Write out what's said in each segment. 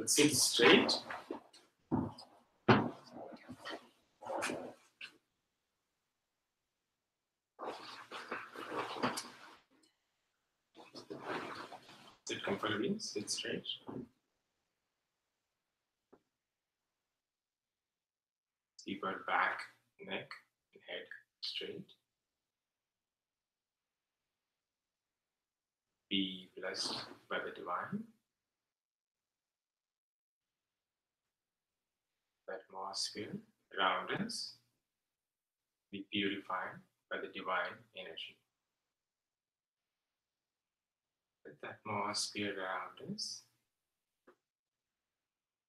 Sit straight. Sit comfortably, sit straight. Keep our back, neck, and head straight. Be blessed by the divine. The atmosphere around us be purified by the divine energy. Let the atmosphere around us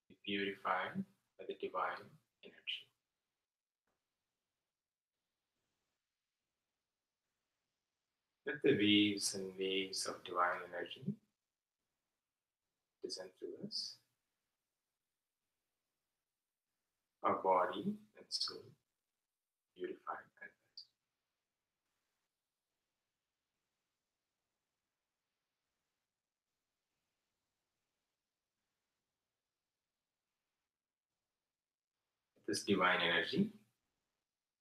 be purified by the divine energy. Let the waves and waves of divine energy descend through us, our body and soul purified and blessed. This divine energy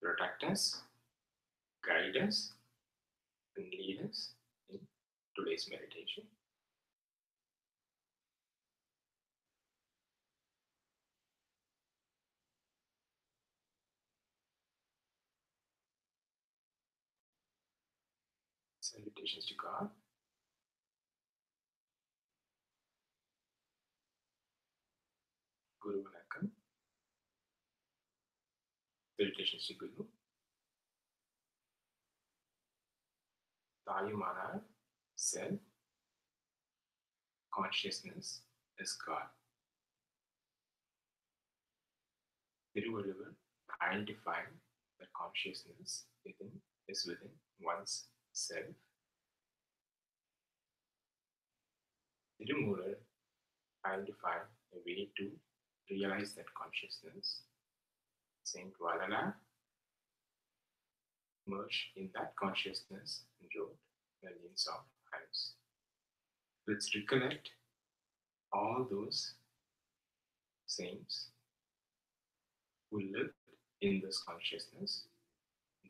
protect us, guide us, and lead us in today's meditation. Salutations to God. Guru Vanakkam. Salutations to Guru. Tayumana said, consciousness is God. Thiruvalluvar identified that consciousness is within one's self. Tirumular identified a way to realize that consciousness. Saint Valala merged in that consciousness and wrote millions of hymns. Let's recollect all those saints who lived in this consciousness,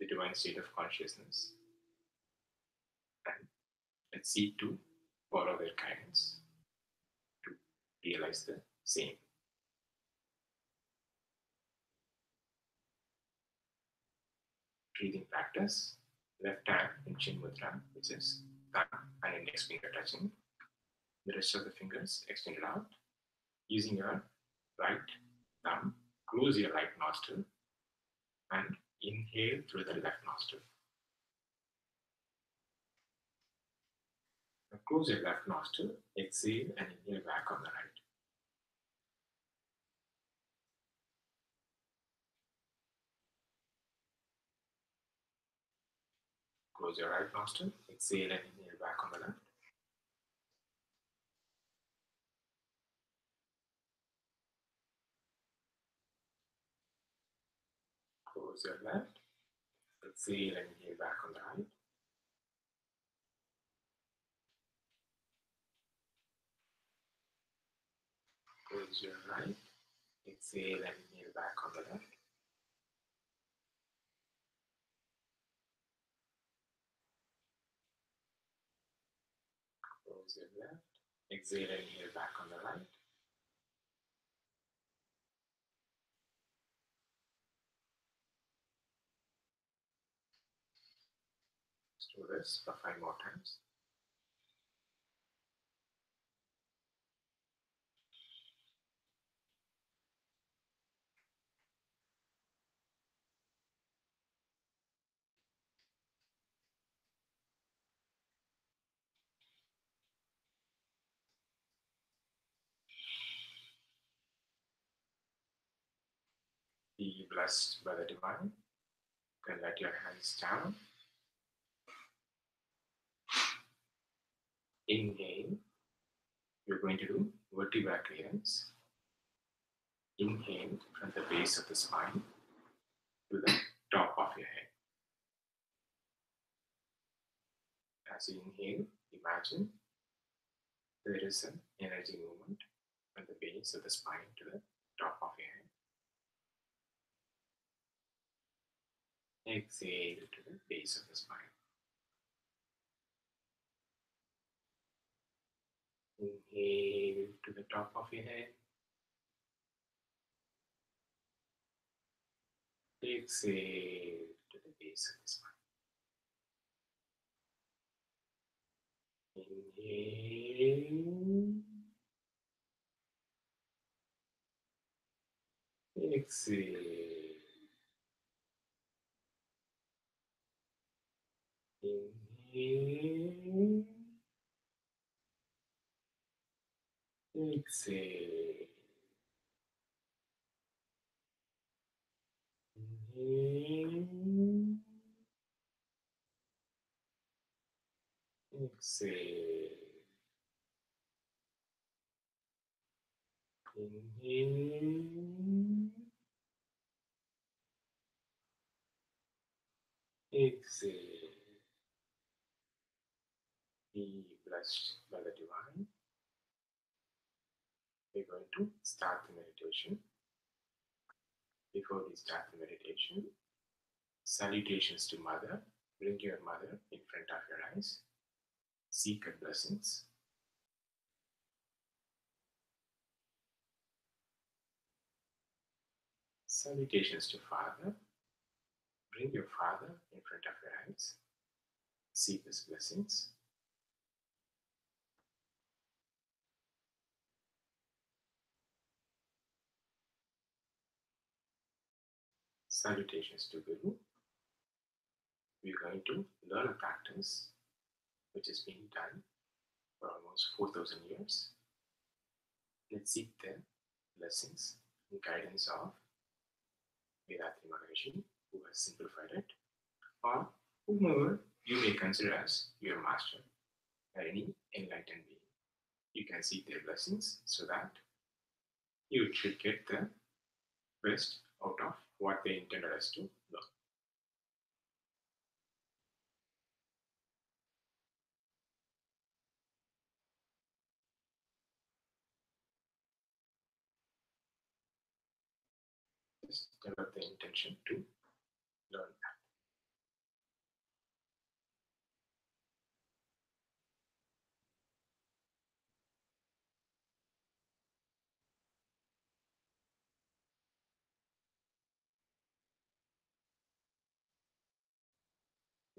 the divine state of consciousness, and let's seek to follow their guidance to realize the same. Breathing practice, left hand in Chin Mudra, which is thumb and index finger touching. The rest of the fingers extended out. Using your right thumb, close your right nostril and inhale through the left nostril. Now close your left nostril, exhale and inhale back on the right. Close your right nostril, exhale and inhale back on the left. Close your left, exhale and inhale back on the right. Close your right, exhale and inhale back on the left. Close your left, exhale and inhale back on the right. Let's do this for 5 more times. Be blessed by the divine. Then let your hands down. Inhale. You're going to do vertebral clearance. Inhale from the base of the spine to the top of your head. As you inhale, imagine there is an energy movement from the base base of the spine to the top of your head. Exhale to the base of the spine. Inhale to the top of your head. Exhale to the base of the spine. Inhale. Exhale. Inhale. Exhale. Inhale. Exhale. Inhale. Exhale. Be blessed by the divine. We're going to start the meditation. Before we start the meditation, salutations to Mother. Bring your mother in front of your eyes. Seek her blessings. Salutations to Father. Bring your Father in front of your eyes. Seek his blessings. Salutations to Guru. We're going to learn a practice which has been done for almost 4,000 years. Let's seek the blessings and guidance of Vedatri Maharishi, who has simplified it, or whomever you may consider as your master or any enlightened being. You can seek their blessings so that you should get the best out of what they intended us to learn. Just develop the intention to learn that.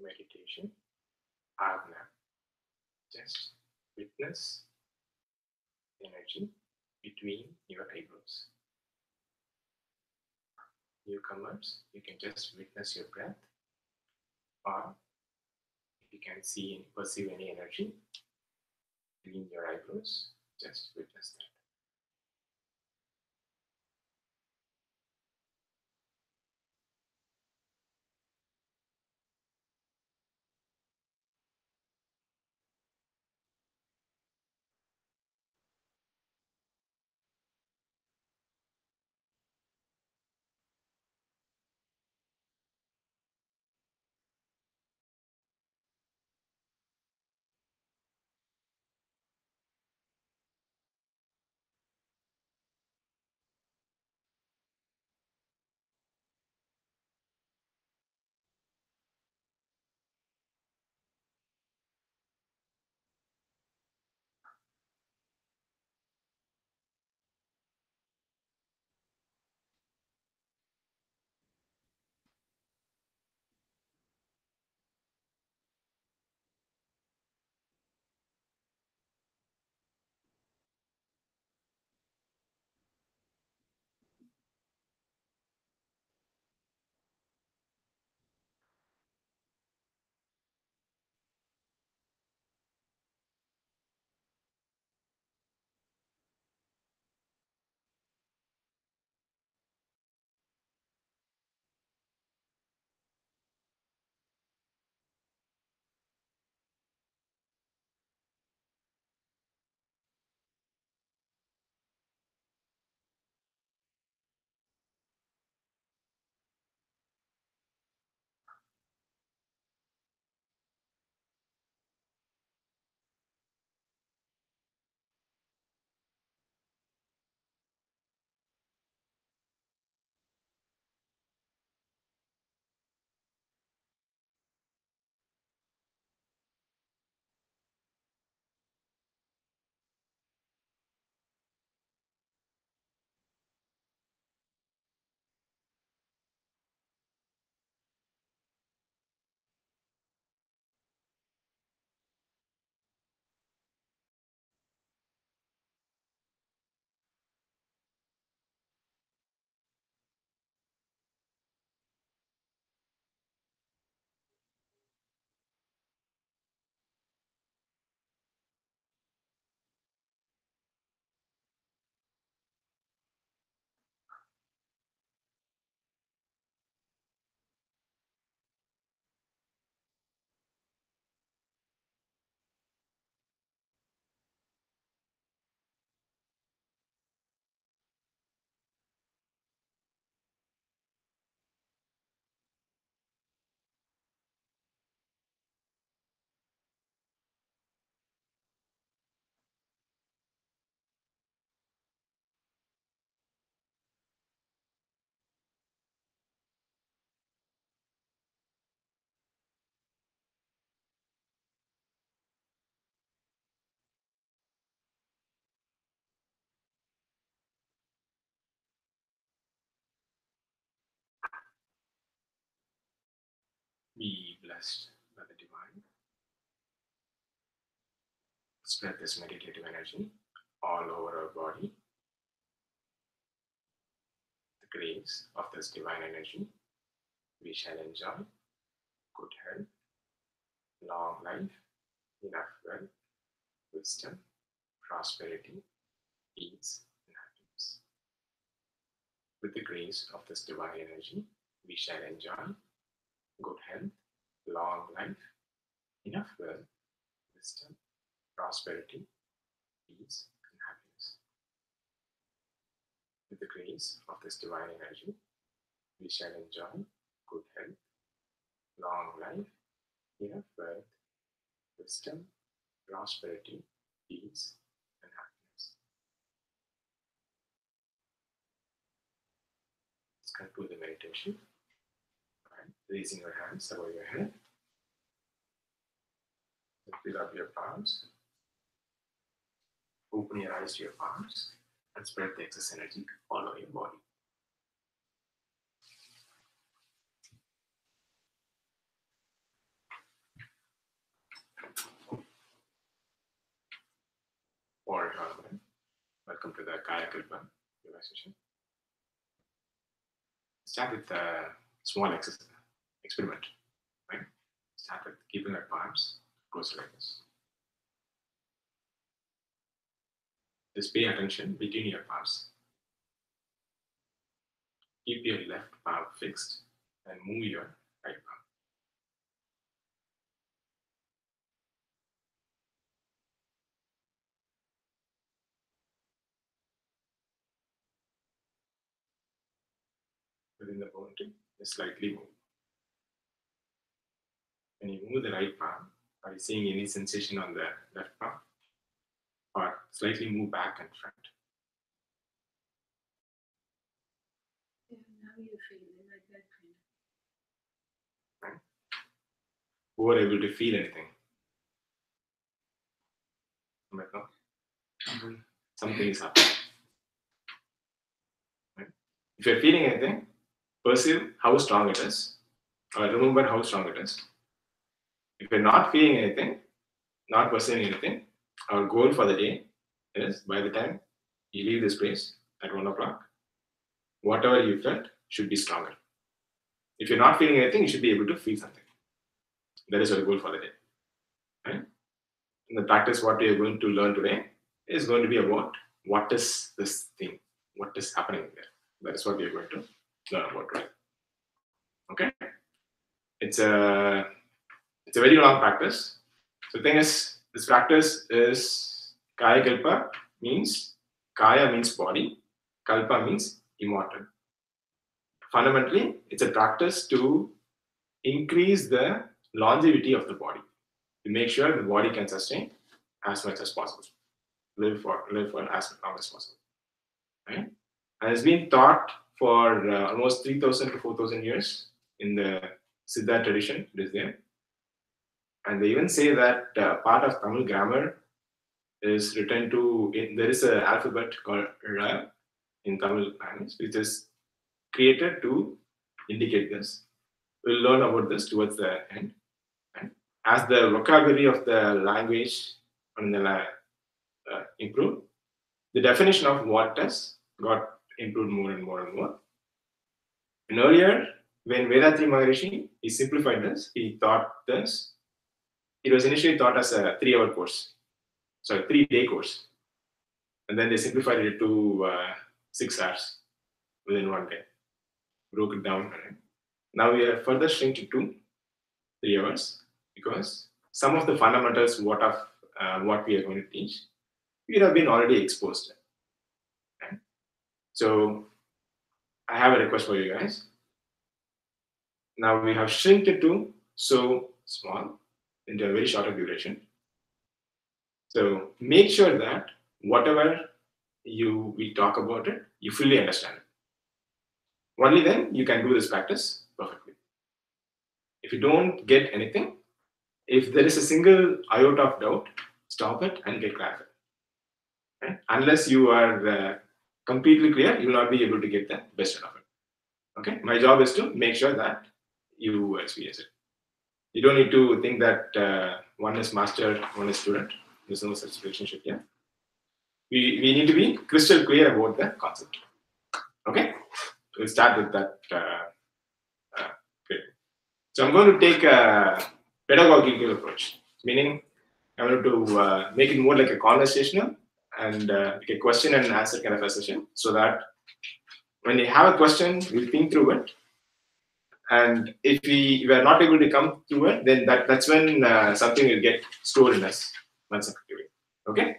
Meditation, Adna. Just witness energy between your eyebrows. Newcomers, you can just witness your breath, or if you can see and perceive any energy between your eyebrows, just witness that. Be blessed by the divine. Spread this meditative energy all over our body. The grace of this divine energy, we shall enjoy good health, long life, enough wealth, wisdom, prosperity, peace, and happiness. With the grace of this divine energy, we shall enjoy good health, long life, enough wealth, wisdom, prosperity, peace, and happiness. With the grace of this divine energy, we shall enjoy good health, long life, enough wealth, wisdom, prosperity, peace, and happiness. Let's conclude the meditation. Right. Raising your hands above your head. Fill up your palms. Open your eyes to your palms and spread the excess energy all over your body. Or welcome to the Kayakalpa Yoga session. Start with a small experiment. Right? Start with keeping our palms close like this. Just pay attention between your palms. Keep your left palm fixed and move your right palm. Within the boundary, just slightly move. When you move the right palm, are you seeing any sensation on the left palm? Or slightly move back and front. Yeah, now you feel it like that kind of. Right? Who are able to feel anything? Right now? Something is happening. Right? If you're feeling anything, perceive how strong it is, or remember how strong it is. If you're not feeling anything, not perceiving anything, our goal for the day is by the time you leave this place at 1 o'clock, whatever you felt should be stronger. If you're not feeling anything, you should be able to feel something. That is our goal for the day. Right? In the practice, what we are going to learn today is going to be about what is this thing, what is happening there. That is what we are going to learn about today. Okay? It's a very long practice. So the thing is, this practice is Kayakalpa means, Kaya means body, Kalpa means immortal. Fundamentally, it's a practice to increase the longevity of the body, to make sure the body can sustain as much as possible, live for as long as possible. Right? And it's been taught for almost 3,000 to 4,000 years in the Siddha tradition. It is there. And they even say that part of Tamil grammar is written to, there is an alphabet called Ra in Tamil language, which is created to indicate this. We'll learn about this towards the end. And as the vocabulary of the language improved, the definition of what does got improved more and more and more. And earlier, when Vedatri Maharishi, he simplified this, he taught this. It was initially taught as a 3-hour course, 3-day course. And then they simplified it to 6 hours within 1 day, broke it down. Now we have further shrunk it to 3 hours because some of the fundamentals what we are going to teach, we have been already exposed. Okay? So I have a request for you guys. Now we have shrunk it to so small into a very shorter duration. So make sure that whatever we talk about it, you fully understand it. Only then you can do this practice perfectly. If you don't get anything, if there is a single iota of doubt, stop it and get clarified. Right? Unless you are completely clear, you will not be able to get the best out of it. Okay? My job is to make sure that you experience it. You don't need to think that one is master, one is student. There's no such relationship here. We need to be crystal clear about the concept. Okay, we'll start with that. Great. So I'm going to take a pedagogical approach, meaning I'm going to make it more like a conversational and like a question and answer kind of a session, so that when you have a question, we'll think through it. And if we are not able to come through it, then that's when something will get stored in us once effectively. Okay,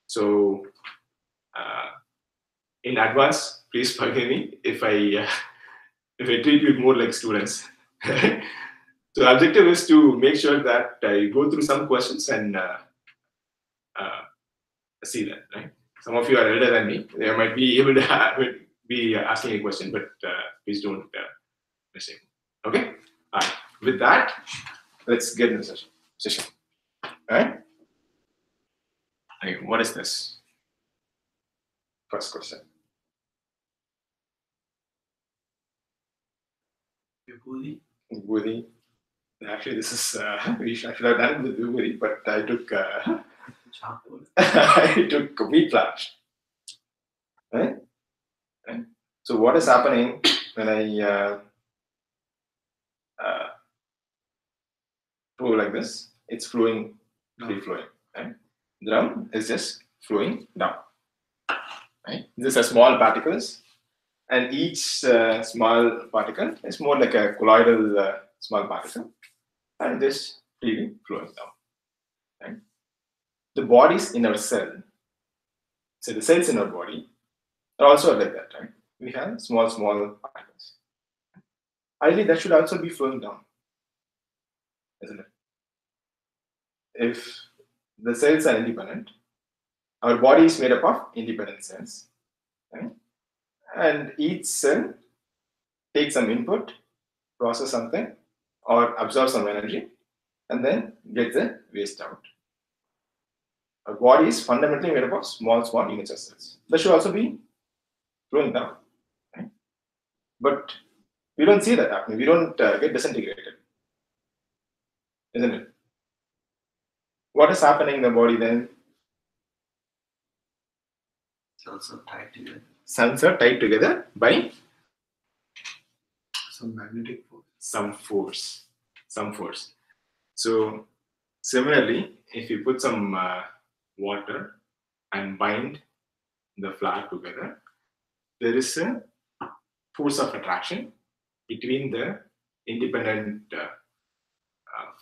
so in advance, please forgive me if I treat you more like students. So the objective is to make sure that you go through some questions and see that, right? Some of you are elder than me. They might be able to be asking a question, but please don't mistake. Okay? All right. With that, let's get into the session. All right? Okay, what is this? First question. Vibhuti. Actually, this is I should have done it with Vibhuti, but I took I took wheat flour. Right? Right? So what is happening when I flow like this? It's flowing, free flowing. Right? Drum is just flowing down. Right? These are small particles, and each small particle is more like a colloidal small particle, and just freely flowing down. Right? The bodies in our cell, so the cells in our body are also like that, right? We have small particles. Ideally, that should also be flowing down, isn't it? If the cells are independent, our body is made up of independent cells, right? And each cell takes some input, process something, or absorb some energy, and then get the waste out. Our body is fundamentally made up of small units of cells. That should also be flowing down, right? But we don't see that happening. We don't get disintegrated, isn't it? What is happening in the body then? Cells are tied together. Cells are tied together by Some magnetic force. Some force. So similarly, if you put some water and bind the flour together, there is a force of attraction between the independent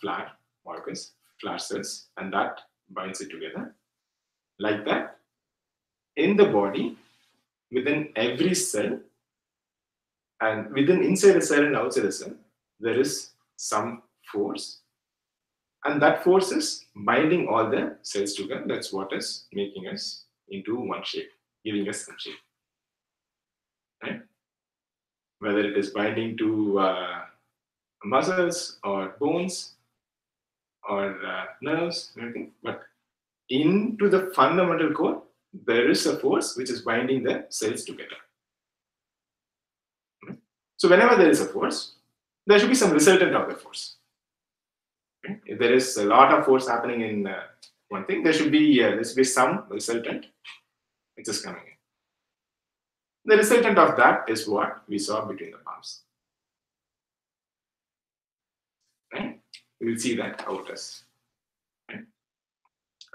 flour molecules, flour cells, and that binds it together. Like that, in the body, within every cell, and within inside the cell and outside the cell, there is some force, and that force is binding all the cells together. That's what is making us into one shape, giving us some shape, right? Whether it is binding to muscles or bones or nerves, everything, but into the fundamental core, there is a force which is binding the cells together. So whenever there is a force, there should be some resultant of the force. Okay? If there is a lot of force happening in one thing, there should be some resultant which is coming in. The resultant of that is what we saw between the palms. Right? We will see that how it is. Right?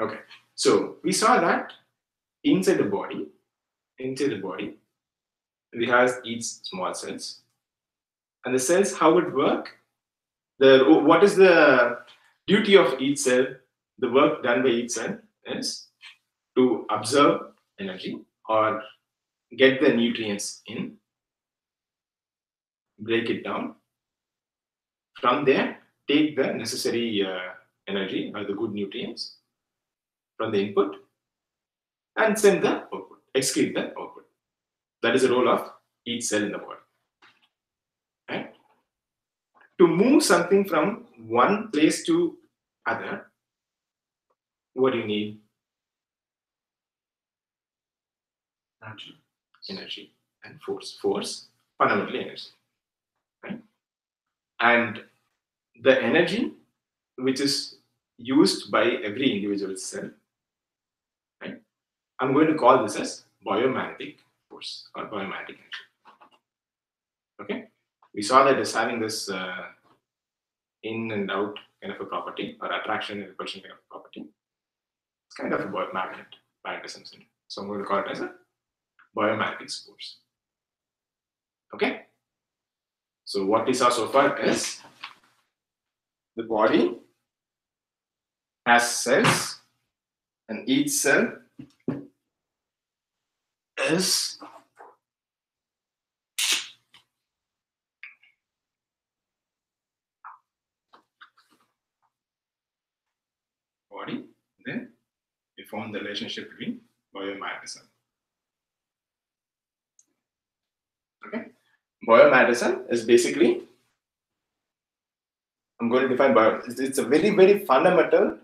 Okay. So we saw that inside the body, we have each small cells. And the cells, how it work? What is the duty of each cell? The work done by each cell is to absorb energy or get the nutrients in, break it down. From there, take the necessary energy or the good nutrients from the input and send the output, excrete the output. That is the role of each cell in the body. Right? To move something from one place to other, what do you need? Energy and force. Fundamentally energy. Right? And the energy which is used by every individual cell, right? I'm going to call this as biomagnetic force or biomagnetic energy. Okay, we saw that it's having this in and out kind of a property, or attraction and repulsion kind of property. It's kind of a magnetism. So I'm going to call it as a biomagnetic force. Okay, so what we saw so far is the body has cells, and each cell is body. Then we found the relationship between biomagnetism. Okay, biomagnetism is basically, I'm going to define it's a very, very fundamental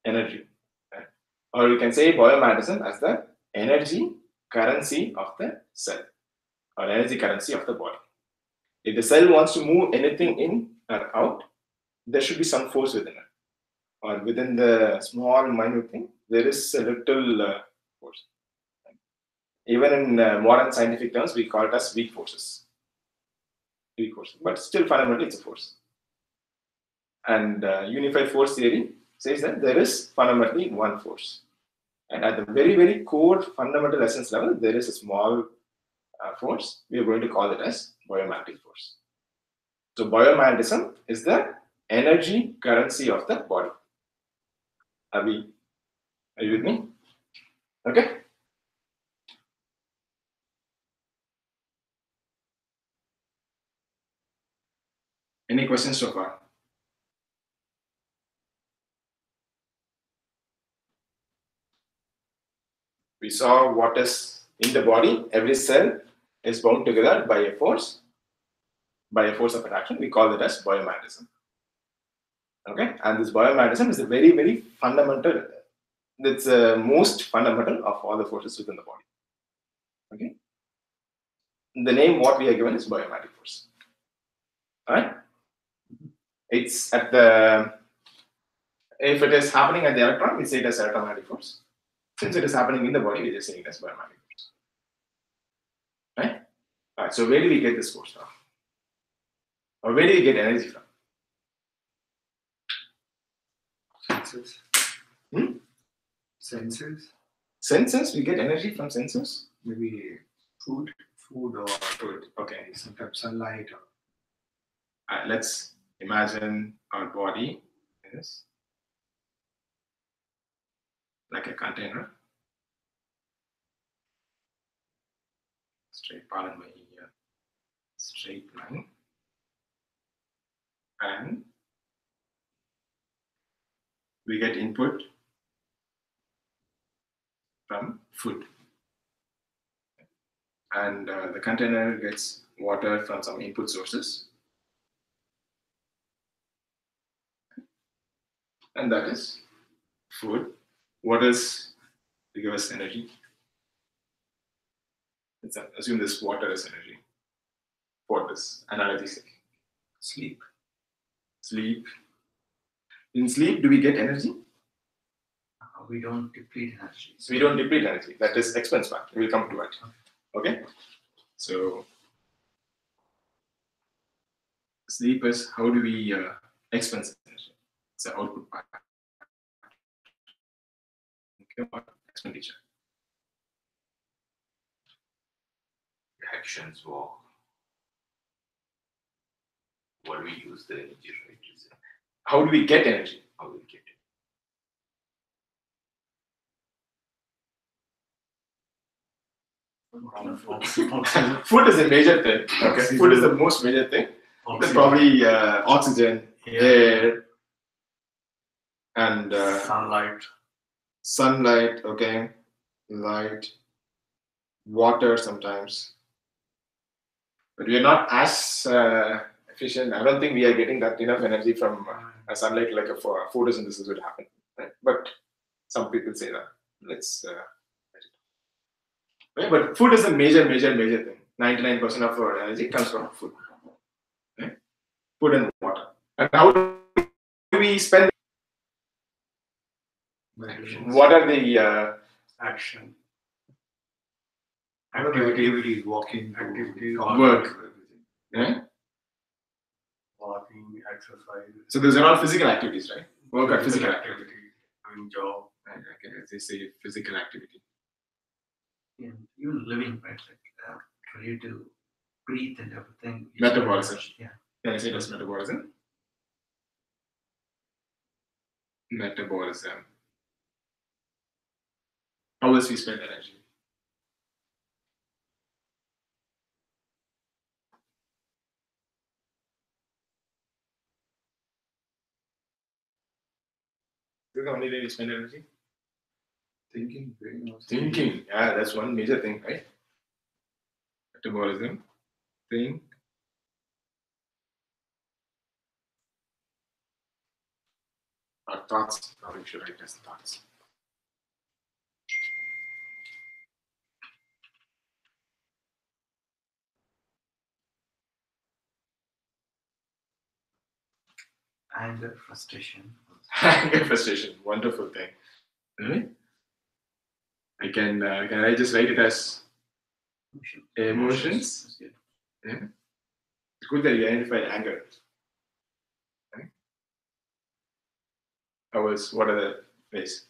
energy, right? Or we can say biomagnetism as the energy currency of the cell, or energy currency of the body. If the cell wants to move anything in or out, there should be some force within it, or within the small minute thing, there is a little force. Even in modern scientific terms, we call it as weak forces. Weak force, but still fundamentally it's a force. And unified force theory says that there is fundamentally one force. And at the very, very core fundamental essence level, there is a small force. We are going to call it as biomagnetic force. So biomagnetism is the energy currency of the body. Are you with me? Okay. Any questions so far? We saw what is in the body. Every cell is bound together by a force of attraction. We call it as biomagnetism. Okay, and this biomagnetism is a very, very fundamental. It's the most fundamental of all the forces within the body. Okay, the name what we are given is biomagnetic force. All right, it's at the, if it is happening at the electron, we say it as electromagnetic force. Since it is happening in the body, we just say it as biomagnetic force. Right? All right. So where do we get this force from? Or where do we get energy from? Senses. Senses. Senses? We get energy from senses? Maybe food or Food. Okay. sometimes sunlight. Let's imagine our body is like a container. Pardon my straight line. And we get input from food. And the container gets water from some input sources. And that is food. What is to give us energy? Let's assume this water is energy for this analogy sake. Sleep. Sleep. In sleep, do we get energy? We don't deplete energy. So we don't deplete energy. That is expense part. We'll come to it. Okay? So sleep is how do we expense energy? It's the output part. Okay, expenditure. Actions or what do we use the energy, right? How do we get energy? How we get it? Food is a major thing. Okay, food is the most major thing. It's probably oxygen, air, and sunlight. Okay, light, water sometimes. But we are not as efficient. I don't think we are getting that enough energy from sunlight like a photosynthesis would happen. Right? But some people say that. Let's. Right? But food is a major thing. 99% of our energy comes from food. Right? Food and water. And how do we spend Actions. What are the Action. Activities, walking, Activities. Work. Everything. walking, exercise, so those are all physical activities, right? Work are physical activity. activity, doing job. Right, okay, as they say, physical activity. Yeah, even living, right? Like for you to breathe and everything. you Metabolism. spend- Yeah. Can I say that's metabolism? Metabolism. How else we spend energy? This is the only way we spend energy? Thinking, brain also. Thinking. Yeah, that's one major thing, right? Metabolism. Think. Our thoughts. Probably should write as thoughts. Anger, frustration. Anger, frustration. Wonderful thing. Right? Can I just write it as emotions? That's good. Yeah. It's good that you identified anger. Right? What are the ways?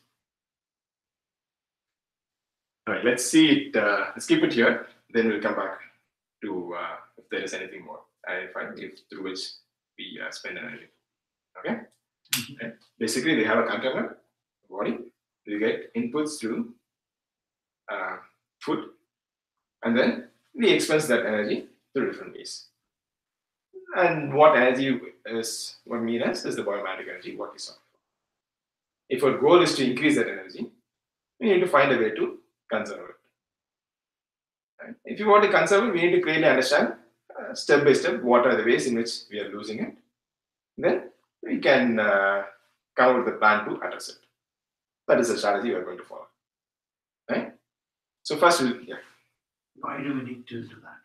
All right, let's see it. Let's keep it here. Then we'll come back to if there is anything more. Identify if through which we spend energy. Okay? Right. Basically, they have a container, body. We get inputs through food, and then we expense that energy through different ways. And what energy is what we mean as is the biomatic energy, what we saw. If our goal is to increase that energy, we need to find a way to conserve it. Right? If you want to conserve it, we need to clearly understand step by step what are the ways in which we are losing it. Then we can come up with a plan to address it. That is the strategy we are going to follow. Right? So first, Why do we need to do that?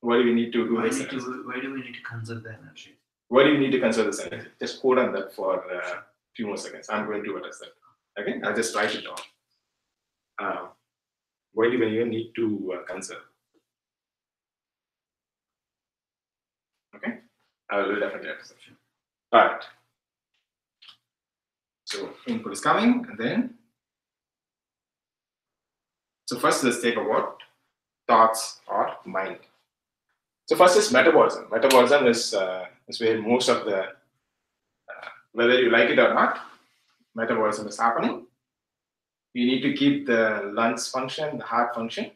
Why do we need to do Why this? do we need to conserve the energy? Why do we need to conserve this energy? Just hold on that for a few more seconds. I'm going to address that. Okay, I'll just write it down. Why do we even need to conserve? Okay, I will definitely address that. All right. So input is coming, and then so first let's take about thoughts or mind. So first is metabolism. Metabolism is where most of the whether you like it or not, metabolism is happening. You need to keep the lungs function, the heart function.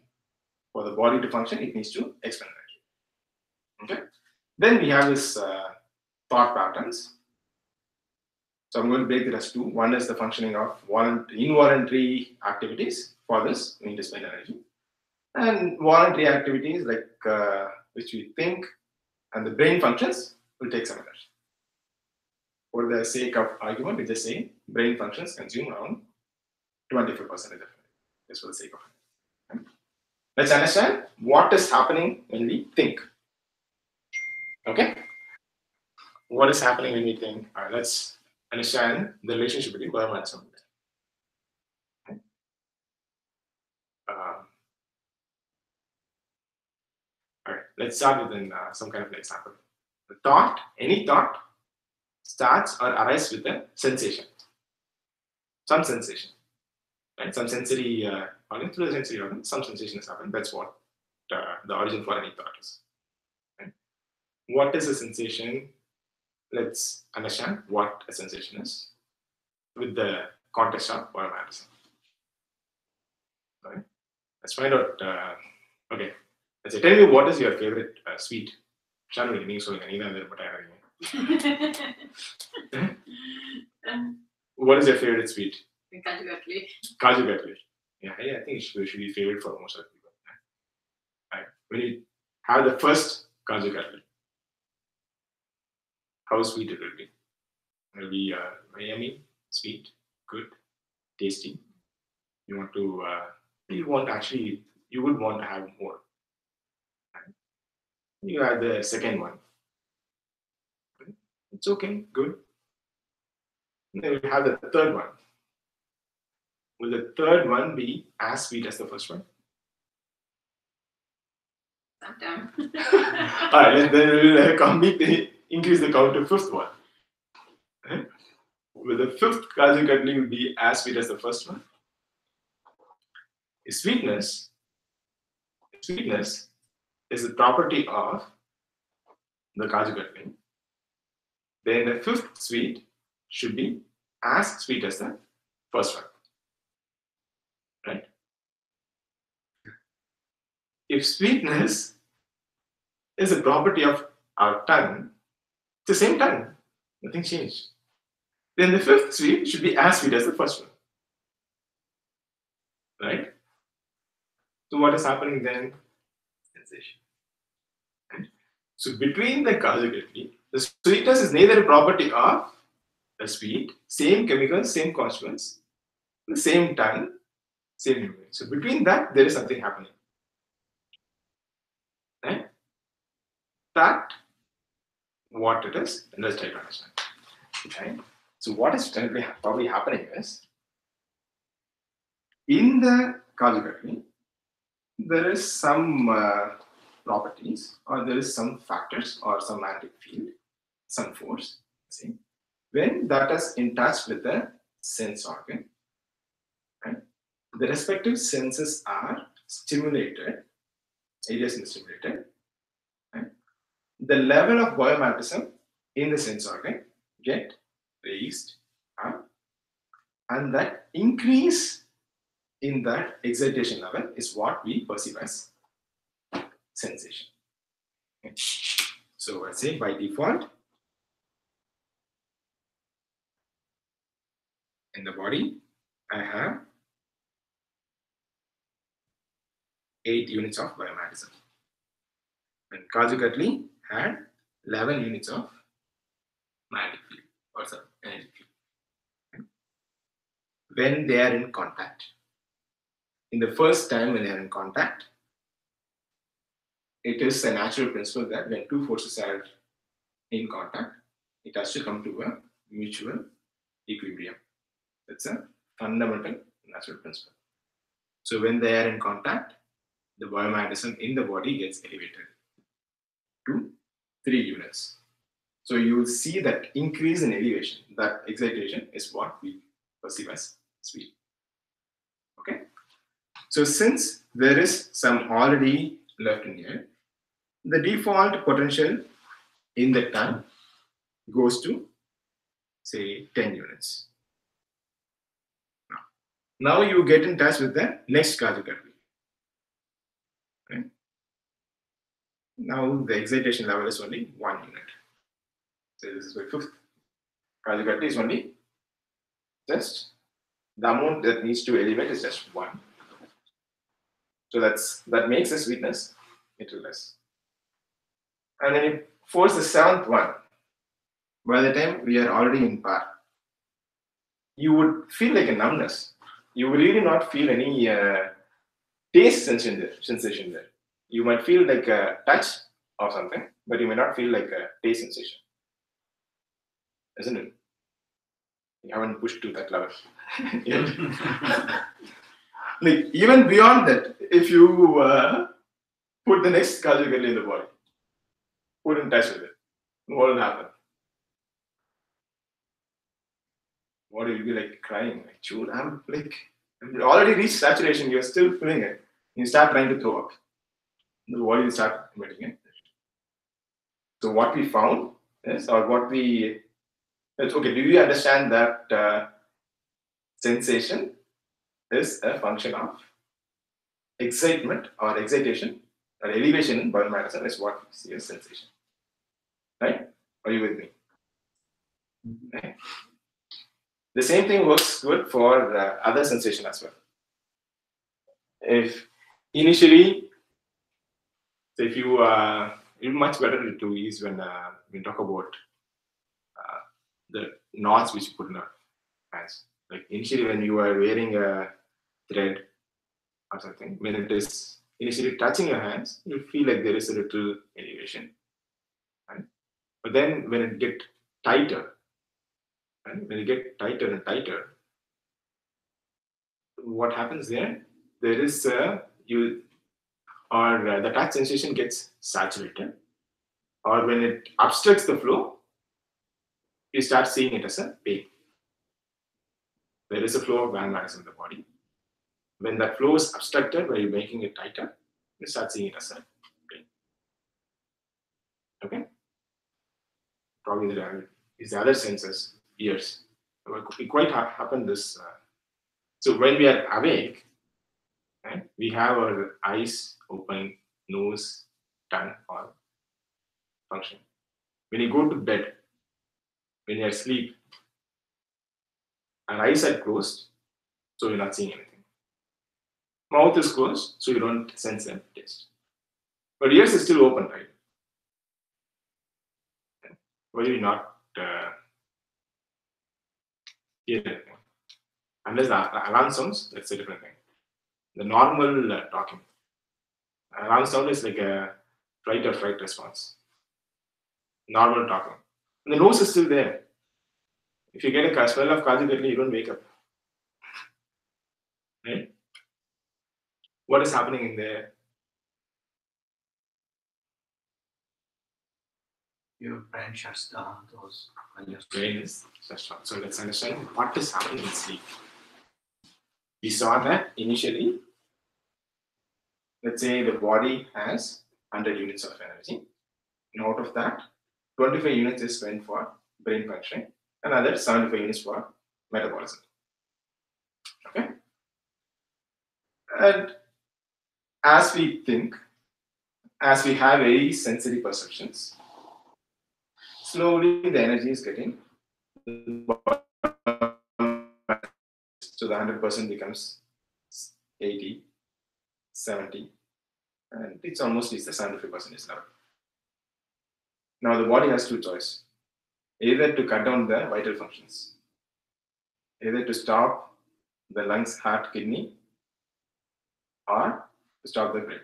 For the body to function, it needs to expend energy. Okay. Then we have this thought patterns. So I'm going to break it as two. One is the functioning of involuntary activities. For this, we need to spend energy. And voluntary activities like which we think and the brain functions will take some energy. For the sake of argument, we just say brain functions consume around 25% of energy. Just for the sake of it. Okay? Let's understand what is happening when we think. Okay? What is happening when we think? All right, let's understand the relationship between Burma and Samudra. Okay? All right, let's start with some kind of an example. The thought, any thought, starts or arises with a sensation. Some sensation. Right? Some sensory organ, through the sensory organ, some sensation has happened. That's what the origin for any thought is. Right? What is a sensation? Let's understand what a sensation is with the context of biomedicine. Right? Let's find out. Okay. Let's say, tell me what is your favorite sweet? Shanvi, நீங்க சொல்லுங்க நீங்க தான் விருப்பப்பட்டீங்க. What is your favorite sweet? Kaju Katli. Kaju Katli. Yeah, I think it should be favorite for most of the people. Right. When you have the first Kaju Katli, how sweet it will be. It will be yummy, sweet, good, tasty. You would want to have more. Right. You have the second one. It's okay, good. And then you have the third one. Will the third one be as sweet as the first one? Sometimes. Alright, then we'll increase the count to fifth one. Will the fifth Kaju Katli be as sweet as the first one? Sweetness is the property of the Kaju Katli. Then the fifth sweet should be as sweet as the first one. Right? If sweetness is a property of our tongue, it's the same tongue, nothing changed. Then the fifth sweet should be as sweet as the first one. Right? So what is happening then? Sensation. Right? So between the Kaju Katli, the sweetness is neither a property of the sweet, same chemicals, same constituents, the same tongue, same membrane. So between that, there is something happening. Right? That what it is, and let's try to understand. Okay? So what is probably happening is, in the Kaju Katli, there is some properties, or there is some factors, or some magnetic field, some force. See, when that is in touch with the sense organ, right, the respective senses are stimulated, areas are stimulated, right? The level of biomagnetism in the sense organ get raised up, and that increase in that excitation level is what we perceive as sensation. Okay. So I say by default, in the body, I have 8 units of biomagnetism. And Kaju Katli had 11 units of magnetic field or some energy field. Okay. When they are in contact, in the first time when they are in contact, it is a natural principle that when two forces are in contact, it has to come to a mutual equilibrium. That's a fundamental natural principle. So when they are in contact, the biomagnetism in the body gets elevated to 3 units. So you will see that increase in elevation, that excitation is what we perceive as sweet. Okay? So since there is some already left in here, the default potential in the tongue goes to, say, 10 units. Now you get in touch with the next Kaju Katli. Okay? Now the excitation level is only 1 unit. So this is my fifth Kaju Katli is only just the amount that needs to elevate is just 1. So that makes the sweetness little less. And then you force the 7th one. By the time we are already in par, you would feel like a numbness. You will really not feel any taste sensation there. You might feel like a touch of something, but you may not feel like a taste sensation. Isn't it? You haven't pushed to that level yet. Like even beyond that, if you put the next Kaju Katli in the body, put in touch with it, what will happen? What will you be like crying? Like, dude, I'm already reached saturation, you're still feeling it. You start trying to throw up. The body will start emitting it. So what we found is, or what we, okay, do you understand that sensation is a function of excitement or excitation or elevation in biomagnetism is what we see as sensation. Right? Are you with me? Right? The same thing works good for other sensation as well. If initially, so if you it's much better to use when we talk about the knots which you put in our hands. Like initially when you are wearing a thread or something, when it is initially touching your hands, you feel like there is a little elevation. Right? But then when it gets tighter, right? When it gets tighter and tighter, what happens there? There is the touch sensation gets saturated, or when it obstructs the flow, you start seeing it as a pain. There is a flow of magnets in the body. When that flow is obstructed by making it tighter, you start seeing it as a pain. Okay? Probably these other senses, ears. It quite happened this. So when we are awake, right, we have our eyes open, nose, tongue all function. When you go to bed, when you're asleep, our eyes are closed, so you're not seeing anything. Mouth is closed, so you don't sense and taste. But ears is still open, right? Why do you not hear anything? Unless the alarm sounds, that's a different thing. The normal talking. Alarm sound is like a flight or fight response. Normal talking. And the nose is still there. If you get a smell of kaji katli, you don't wake up. Right? What is happening in there? Your brain shuts down those. Brain is shut down. So let's understand what is happening in sleep. We saw that initially, let's say the body has 100 units of energy. And out of that, 25 units is spent for brain functioning, and another 75 units for metabolism. Okay? And as we think, as we have very sensory perceptions, slowly the energy is getting, so the 100% becomes 80, 70, and it's almost reached the 75% level. Now the body has two choices: either to cut down the vital functions, either to stop the lungs, heart, kidney, or to stop the brain.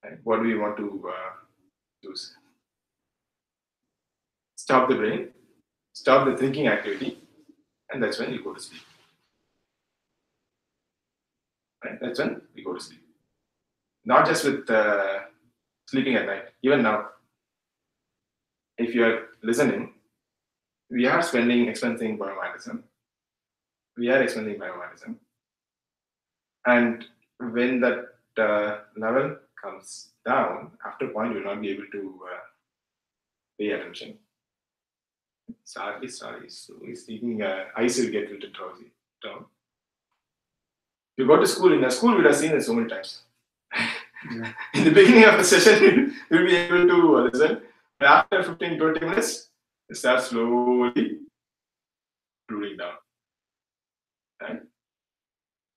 Right? What do we want to choose? Stop the brain, stop the thinking activity, and that's when you go to sleep. Right? That's when we go to sleep. Not just with sleeping at night. Even now, if you are listening, we are expending biomagnetism. We are expending biomagnetism. And when that level comes down, after a point, you will not be able to pay attention. Sorry. So he's sleeping. Eyes will get a little drowsy. Down. You go to school. In a school, we have seen it so many times. Yeah. In the beginning of the session, you'll be able to listen. But after 15-20 minutes, it starts slowly cooling down. Right?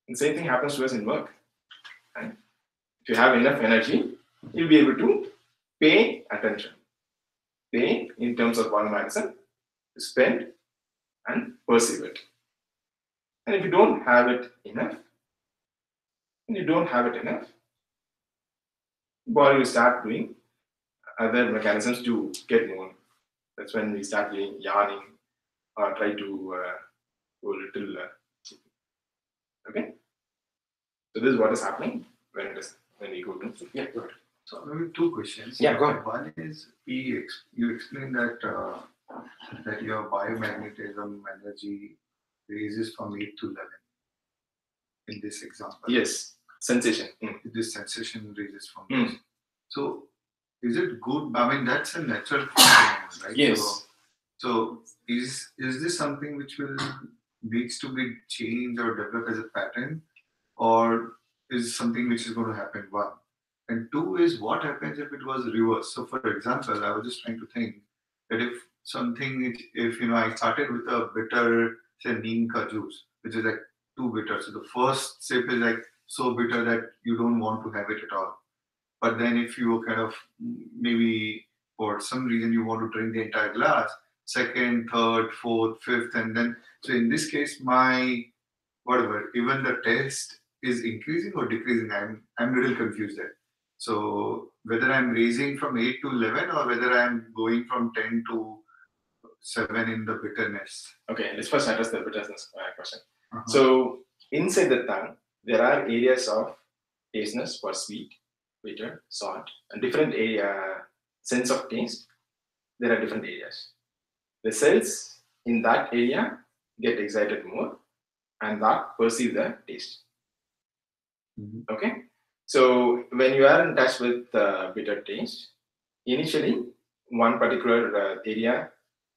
And same thing happens to us in work. Right? If you have enough energy, you'll be able to pay attention. Pay in terms of biomagnetism, spend and perceive it. And if you don't have it enough, body will start doing other mechanisms to get more. That's when we start doing yawning or try to go a little. Okay. So this is what is happening when we go to sleep. Yeah, go ahead. So maybe two questions. Yeah, go ahead. One is you explained that that your biomagnetism energy raises from 8 to 11 in this example. Yes, sensation. This sensation raises from Mm. this. So is it good? I mean, that's a natural phenomenon, right? Yes. So is this something which needs to be changed or developed as a pattern, or is something which is going to happen? One. And two is what happens if it was reversed. So for example, I was just trying to think that if I started with a bitter, say neem ka juice, which is like too bitter. So the first sip is like so bitter that you don't want to have it at all. But then if you kind of maybe for some reason you want to drink the entire glass, second, third, fourth, fifth, and then so in this case my whatever, even the taste is increasing or decreasing. I'm a little confused there. So whether I'm raising from 8 to 11 or whether I'm going from 10 to 7 in the bitterness. Okay, let's first address the bitterness question. So inside the tongue, there are areas of tasteness for sweet, bitter, salt, and different area sense of taste. There are different areas. The cells in that area get excited more, and that perceive the taste. Okay. So when you are in touch with bitter taste, initially one particular area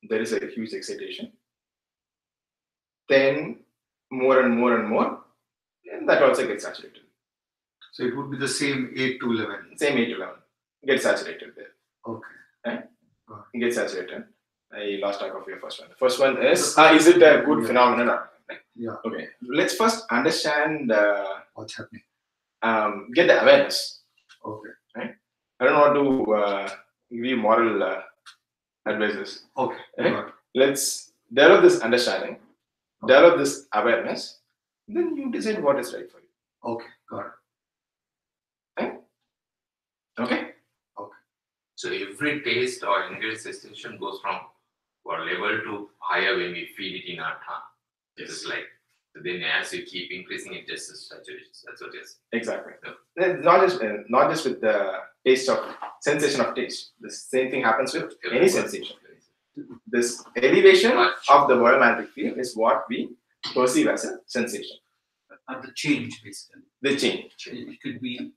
there is a huge excitation. Then more and more and more, and that also gets saturated. So it would be the same 8 to 11. Same 8 to 11 gets saturated there. Okay. Right? Got it. It gets saturated. I lost track of your first one. The first one is it a good phenomenon? Yeah. Okay. Let's first understand. What's happening? Get the awareness. Okay. Right? I don't want to give you moral advices. Okay. Right? Got it. Let's develop this understanding, develop this awareness, then you decide what is right for you. Okay. Got it. Okay? So every taste or ingredient sensation goes from one level to higher when we feel it in our tongue. This is like, then as you keep increasing it, just saturates. That's what it is. Exactly. It's not just with the taste of sensation of taste. The same thing happens with any sensation. This elevation of the biomantic field is what we perceive as a sensation. The change, basically. The change. It could be.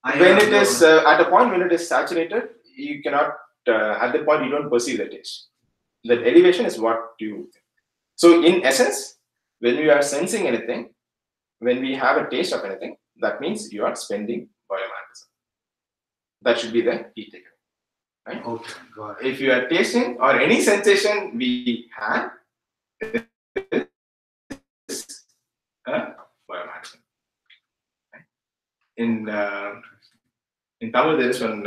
When it is at a point when it is saturated, you cannot. At the point you don't perceive the taste. That elevation is what you. So in essence, when we are sensing anything, when we have a taste of anything, that means you are spending biomagnetism. That should be the key takeaway. Right? Okay. Got it. If you are tasting or any sensation we have, is biomagnetism. Right? In Tamil, there is one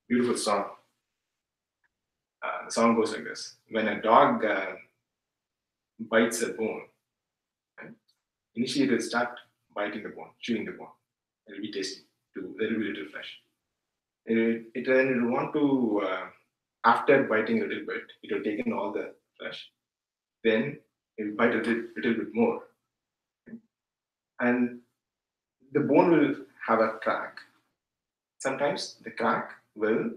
beautiful song. The song goes like this: when a dog bites a bone, right? Initially it will start biting the bone, chewing the bone. It will be tasty. There will be little flesh. It will want to, after biting a little bit, it will take in all the flesh. Then it will bite a little bit more. And the bone will have a crack. Sometimes the crack will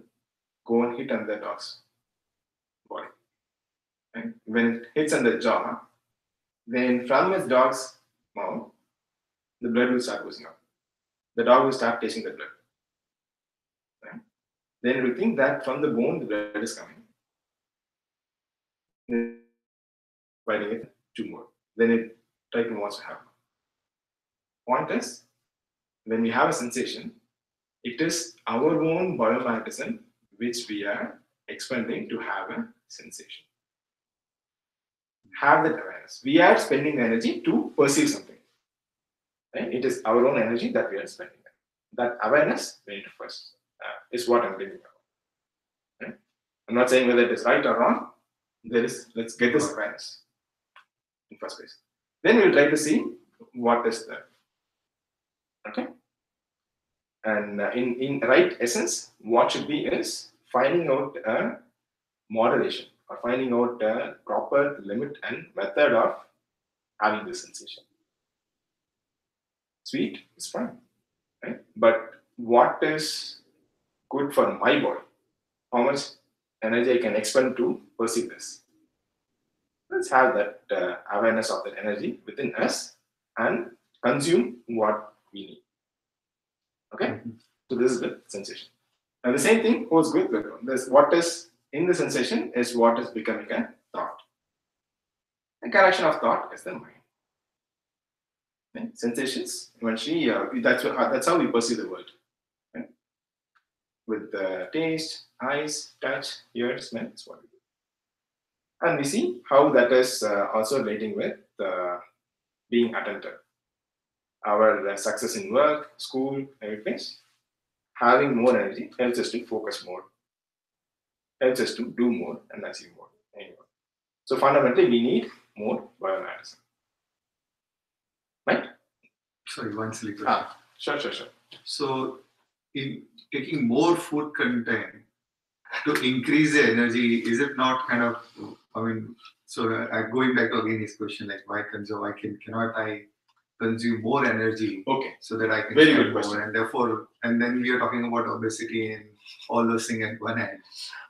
go and hit on the dog's body. Right? When it hits on the jaw, then from his dog's mouth, the blood will start oozing out. The dog will start tasting the blood. Right? Then it will think that from the bone the blood is coming. Then biting it, chew more. Then it tries to wants to have more. Point is, when we have a sensation, it is our own biomagnetism which we are expending to have a sensation. Have that awareness. We are spending the energy to perceive something. Right? It is our own energy that we are spending. That awareness, we need to first, is what I'm bringing about. Right? I'm not saying whether it is right or wrong. Let's get this awareness in first place. Then we'll try to see what is there. Okay? And in right essence, what should be is finding out a moderation or finding out a proper limit and method of having this sensation. Sweet is fine, right? But what is good for my body? How much energy I can expend to perceive this? Let's have that awareness of that energy within us and consume what we need. Okay? So this is the sensation. And the same thing holds good with this. What is in the sensation is what is becoming a thought. A collection of thought is the mind. Okay? Sensations, eventually, that's how we perceive the world. Okay? With taste, eyes, touch, ear, smell, that's what we do. And we see how that is also relating with being attentive. Our success in work, school, every place, having more energy helps us to focus more, helps us to do more and achieve more. Anyway. So fundamentally, we need more biomagnetism. Right? Sorry, one silly question. Sure. So, in taking more food content to increase the energy, is it not kind of, So going back to again his question, like why conserve? Cannot I consume more energy Okay. so that I can Very spend good more? question. And therefore, and then we are talking about obesity and all those things at one end.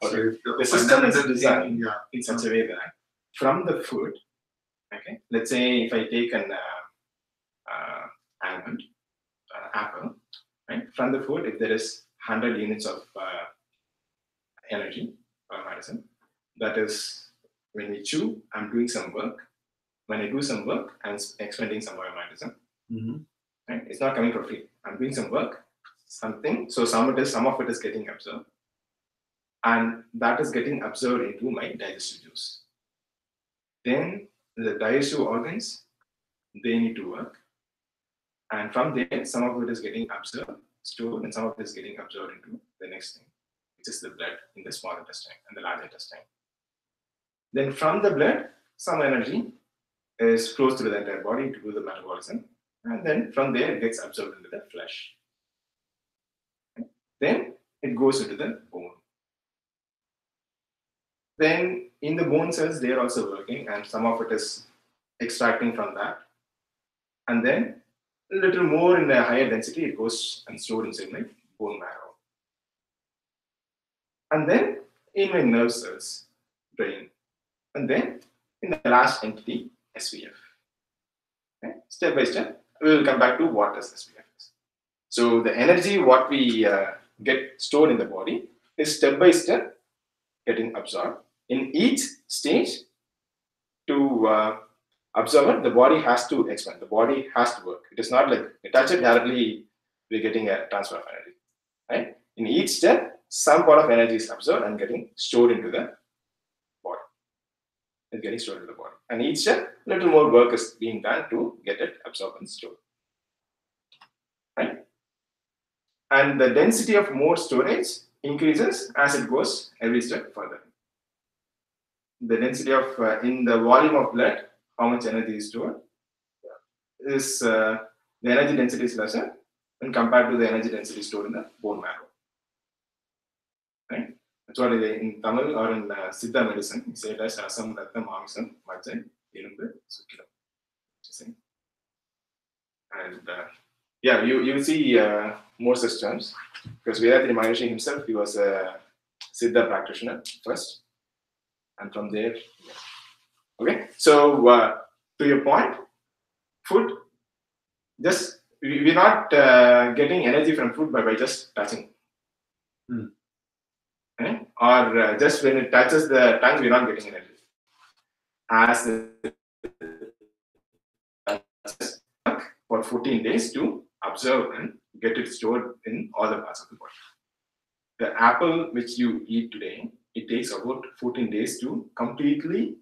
Okay. So if The system is another designed yeah. in such a way that from the food, okay, let's say if I take an almond, apple, right, from the food, if there is 100 units of energy or medicine, that is when we chew, I'm doing some work. When I do some work, I'm expending some biomedicine. Mhm. Right? It's not coming for free. I'm doing some work, something. So some of it is getting absorbed, and that is getting absorbed into my digestive juice. Then the digestive organs, they need to work, and from there, some of it is getting absorbed, stored, and some of it is getting absorbed into the next thing, which is the blood in the small intestine and the large intestine. Then from the blood, some energy is flows through the entire body to do the metabolism, and then from there it gets absorbed into the flesh. Then it goes into the bone. Then in the bone cells, they are also working, and some of it is extracting from that. And then a little more in a higher density, it goes and stored inside my bone marrow. And then in my nerve cells, brain. And then in the last entity, SVF. Okay? Step by step, we will come back to what does SVF is. So the energy what we get stored in the body is step by step getting absorbed. In each stage, to absorb it, the body has to expand. The body has to work. It is not like you touch it directly, we're getting a transfer of energy. Right? In each step, some part of energy is absorbed and getting stored into the body. It's getting stored into the body. And each step, a little more work is being done to get it absorbed and stored. Right? And the density of more storage increases as it goes every step further. The density of in the volume of blood, how much energy is stored, is the energy density is lesser when compared to the energy density stored in the bone marrow. Right? That's what in Tamil or in Siddha medicine, we say it as Rasam, Rattam, Mamisam, Majai, Irumbu, Sukkilam. And yeah, you see more such terms because Vedatri Maharishi himself, he was a Siddha practitioner first, and from there, yeah. Okay. So to your point, food, just we're not getting energy from food by just touching. Okay? Or just when it touches the tongue, we're not getting energy. As it touches for 14 days to observe and get it stored in all the parts of the body. The apple which you eat today, it takes about 14 days to completely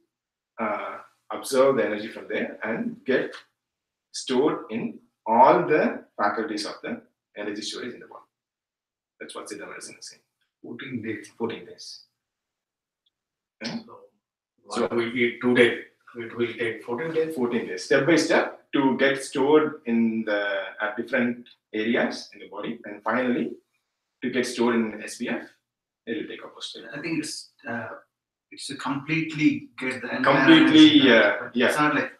absorb the energy from there and get stored in all the faculties of the energy storage in the body. That's what Siddha medicine is saying. 14 days. 14 days. Okay? So we eat today, it will take 14 days. 14 days, step by step, to get stored in the at different areas in the body, and finally to get stored in SPF, it will take a post. I think it's to completely get the entire Completely, energy, but yeah. It's not like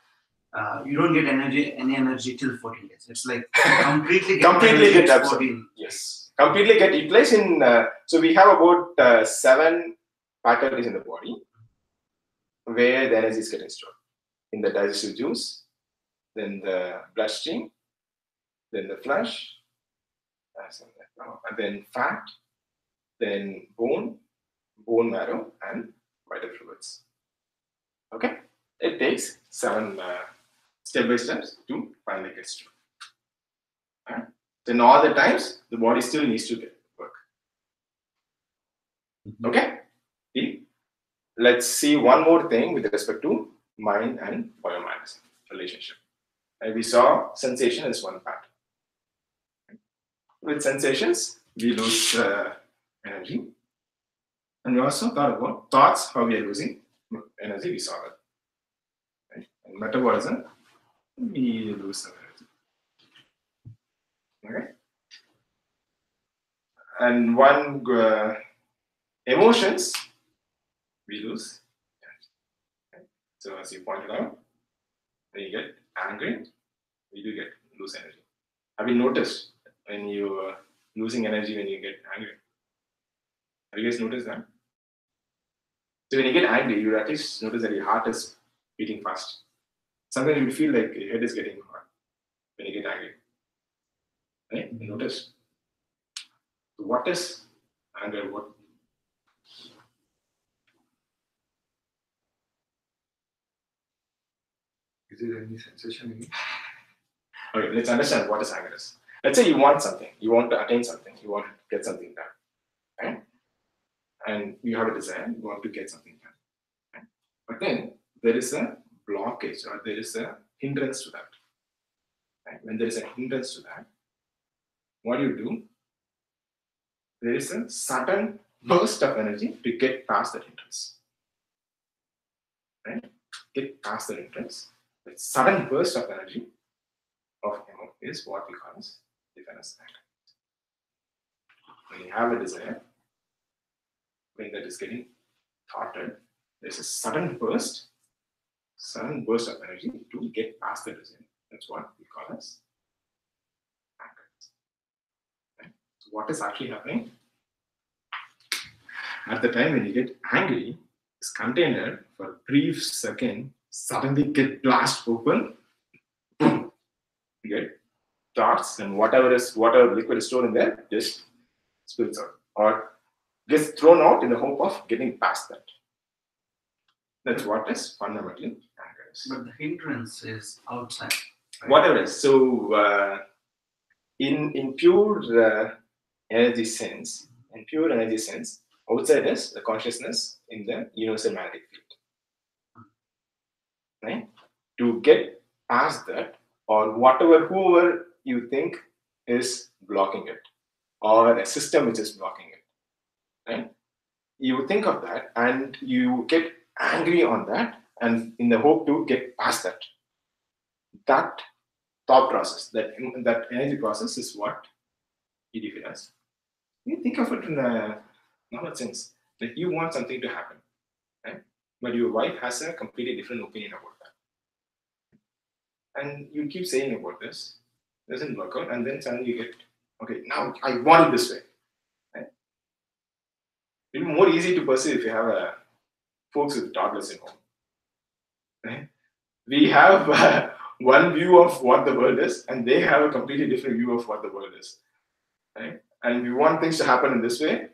you don't get any energy till 14 days. It's like completely get Completely energy get till absorbed. 14. Yes, completely get utilized in. So we have about 7 faculties in the body where the energy is getting stored. In the digestive juice, then the bloodstream, then the flesh, and then fat, then bone marrow, and vital fluids. Okay, it takes 7 step by steps to finally get stored. Right? Then all the times the body still needs to get work. Okay, let's see one more thing with respect to mind and biomedicine relationship. And we saw sensation is one part. With sensations, we lose energy. And we also thought about thoughts, how we are losing energy, we saw that. Right? And metabolism, we lose some energy. Okay? And one emotions, we lose energy. Okay? So as you pointed out, when you get angry, you do get lose energy. Have you noticed when you are losing energy when you get angry? Have you guys noticed that? So when you get angry, you at least notice that your heart is beating fast. Sometimes you feel like your head is getting hot when you get angry. Right? You notice. What is anger? What? Is there any sensation in it? Okay, let's understand what is anger is. Let's say you want something, you want to attain something, you want to get something done, right? And you have a desire, you want to get something done. Right? But then there is a blockage or there is a hindrance to that. Right? When there is a hindrance to that, what do? There is a sudden burst of energy to get past that hindrance. Right? Get past that hindrance. The sudden burst of energy of emo is what we call as define as anger. When you have a desire, when that is getting thwarted, there's a sudden burst of energy to get past the desire. That's what we call as anger. Right? So what is actually happening? At the time when you get angry, this container for a brief second suddenly get blast open, boom, you get thoughts and whatever liquid is stored in there just spills out or gets thrown out in the hope of getting past that. That's what is fundamentally anger is. But the hindrance is outside. Right? Whatever it is. So in pure energy sense, outside is the consciousness in the universal magnetic field. Right? To get past that, or whoever you think is blocking it, or a system which is blocking it, right? You think of that and you get angry on that, and in the hope to get past that. That thought process, that energy process is what you define as. You think of it in a normal sense, that you want something to happen, right? But your wife has a completely different opinion about that. And you keep saying about this, doesn't work out, and then suddenly you get, okay, now I want it this way. Right? It'll be more easy to pursue if you have folks with toddlers in home. Right? We have one view of what the world is, and they have a completely different view of what the world is. Right? And we want things to happen in this way,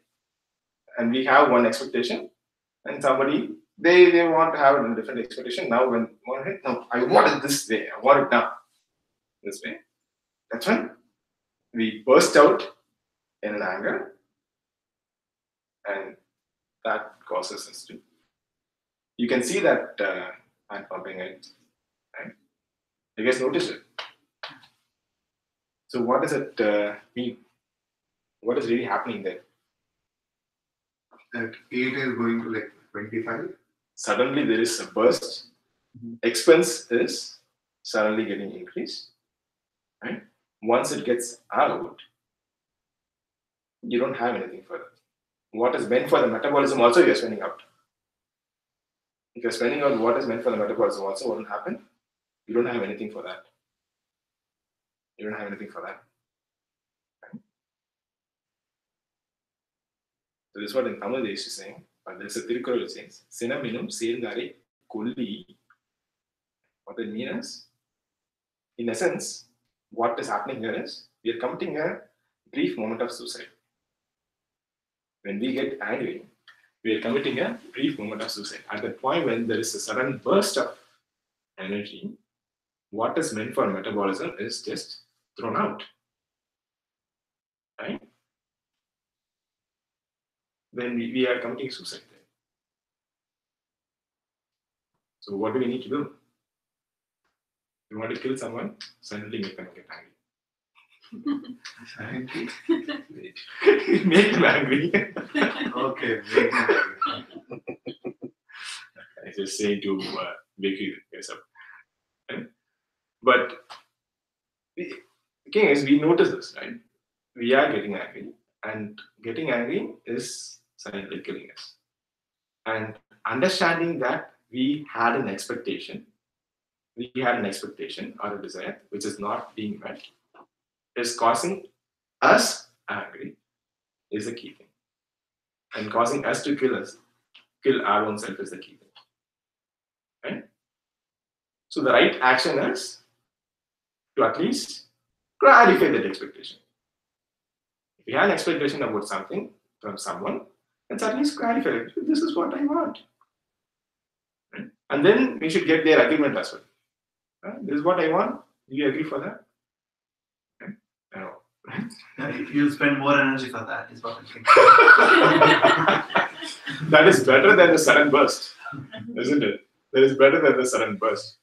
and we have one expectation, and somebody they want to have a different expectation. Now, no, I want it this way. I want it now, this way. That's when we burst out in an anger, and that causes us to. You can see that hand pumping it, right? You guys notice it. So what does it mean? What is really happening there? That 8 is going to like 25. Suddenly there is a burst. Expense is suddenly getting increased. Right? Once it gets out, you don't have anything further. What is meant for the metabolism also you're spending out. If you're spending out what is meant for the metabolism also, what will happen? You don't have anything for that. You don't have anything for that. Right? So this is what in Tamil they used to say, but there's a Tirukkural which says, Sinaminum Sirndare Kulli. What that means is, in essence, what is happening here is, we are committing a brief moment of suicide. When we get angry, we are committing a brief moment of suicide. At that point when there is a sudden burst of energy, what is meant for metabolism is just thrown out. Right? Then we are committing suicide. So what do we need to do? You want to kill someone, suddenly make them get angry. Silently? Make them angry. Okay, make them angry. I just say to wake you guys up. Right? But the thing is, we notice this, right? We are getting angry, and getting angry is silently killing us. And understanding that we had an expectation or a desire which is not being met, is causing us angry, is the key thing. And causing us to kill our own self is the key thing. Right? So the right action is to at least clarify that expectation. If you have an expectation about something from someone, let's at least clarify it. This is what I want. Right? And then we should get their agreement as well. Right? This is what I want. Do you agree for that? Right? No. You'll spend more energy for that, is what I'm thinking. That is better than the sudden burst, isn't it? That is better than the sudden burst.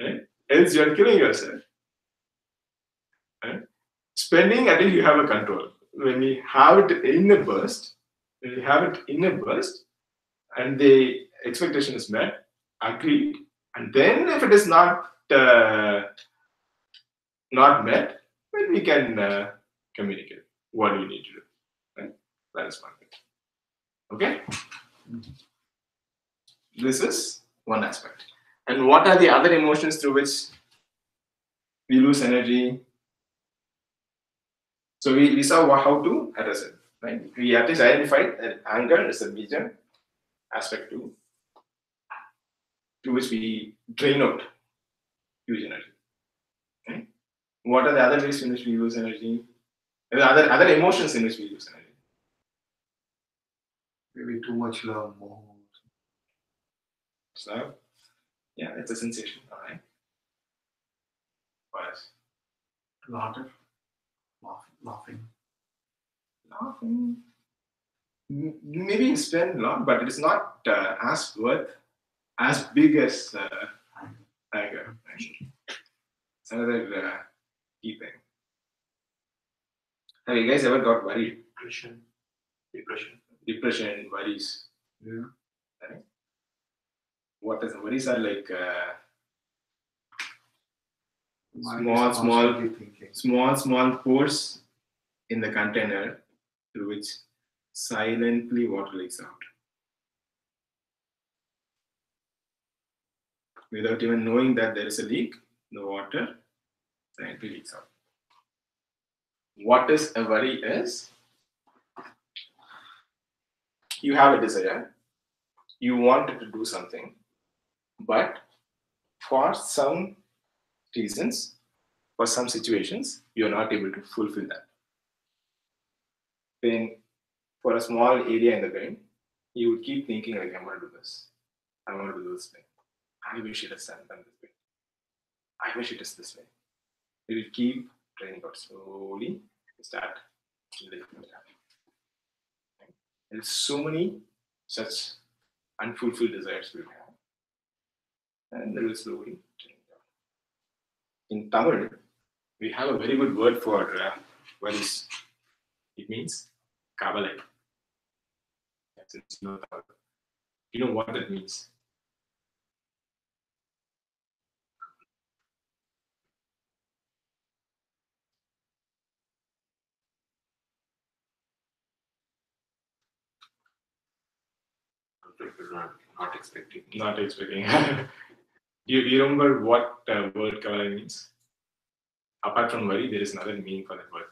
Right? Else you are killing yourself. Right? Spending, at least you have a control. When you have it in a burst, and the expectation is met, agreed, and then if it is not met, then we can communicate what do you need to do. Right? That is one thing. Okay? This is one aspect. And what are the other emotions through which we lose energy? So we saw how to address it, right? We at least identified that anger is a major aspect to which we drain out huge energy. Okay? What are the other ways in which we lose energy? The other emotions in which we lose energy? Maybe too much love, more. So, yeah, it's a sensation. All right. What else? Laughing. Maybe you spend a lot, but it is not as big as anger. It's another key thing. Have you guys ever got worried? Depression, worries. Yeah. Right? What is worries are like small pores in the container through which silently water leaks out. Without even knowing that there is a leak, the water silently leaks out. What is a worry is, you have a desire, you wanted to do something, but for some reasons, for some situations, you are not able to fulfill that. Then, for a small area in the brain, you would keep thinking like, I'm going to do this. I want to do this thing. I wish it has done this way. I wish it is this way. You will keep training out slowly. Start living it up. There's so many such unfulfilled desires we have, and they will slowly train it out. In Tamil, we have a very good word for worries. It means kabalai. You know what that means? Not expecting. Not expecting. Do you remember what word kabalai means? Apart from worry, there is another meaning for that word.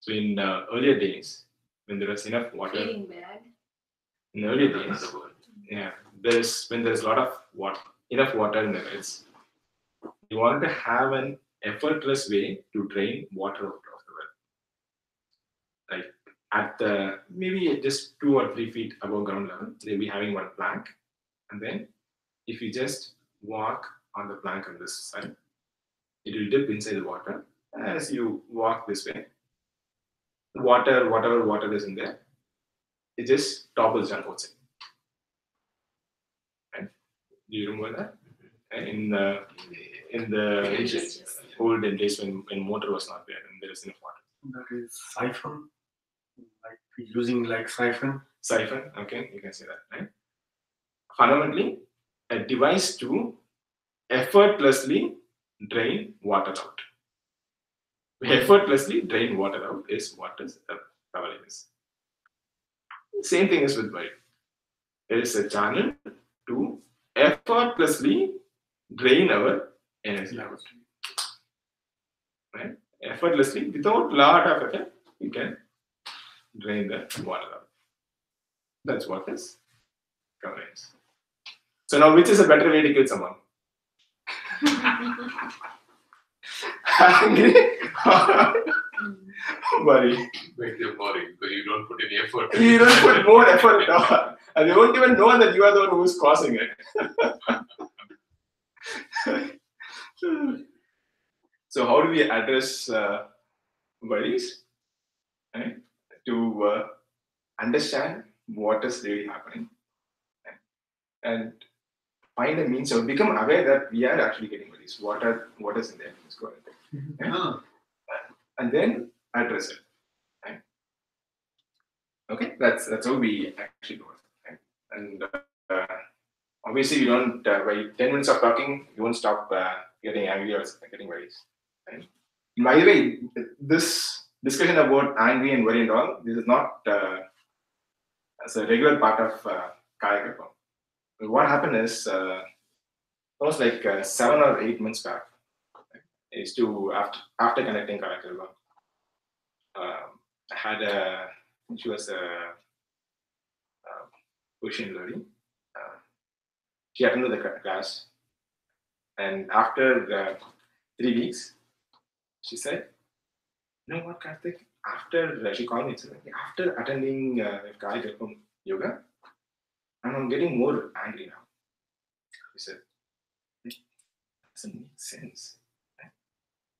So in earlier days, when there was enough water, Feeling bad. in earlier days, yeah, when there's a lot of water, enough water in the wells, you want to have an effortless way to drain water out of the well. Like at the maybe just 2 or 3 feet above ground level, they'll be having one plank, and then if you just walk on the plank on this side, it will dip inside the water. As you walk this way, whatever water is in there, it just topples down outside. Right? Do you remember that? In the Yes. olden days when motor was not there and there is enough water. That is siphon. Like using like siphon. Siphon, okay, you can say that, right? Fundamentally, a device to effortlessly drain water out. Effortlessly drain water out is what is a kabalai is. Same thing is with worry. is a channel to effortlessly drain our energy out. Right? Effortlessly, without lot of effort, you can drain the water out. That's what is coverage. So now, which is a better way to kill someone? Angry or worry? Make them boring because you don't put any effort. You don't put more effort at all. And they won't even know that you are the one who's causing it. So how do we address worries? Right? To understand what is really happening, right? And find a means of become aware that we are actually getting worries. What is in there? Let's go ahead. Right? And then address it. Right? Okay, that's how we actually do it. Right? And obviously, you don't by 10 minutes of talking, you won't stop getting angry or getting worries. Right? By the way, this discussion about angry and worry and all, this is not as a regular part of Kayakalpa. What happened is, it was like 7 or 8 months back. I used to, after connecting Kayakalpa, I had she was a Persian lady. She attended the class, and after 3 weeks, she said, "You know what, Karthik? After she called me, said, after attending Kayakalpa Yoga, I'm getting more angry now." She said, "It doesn't make sense."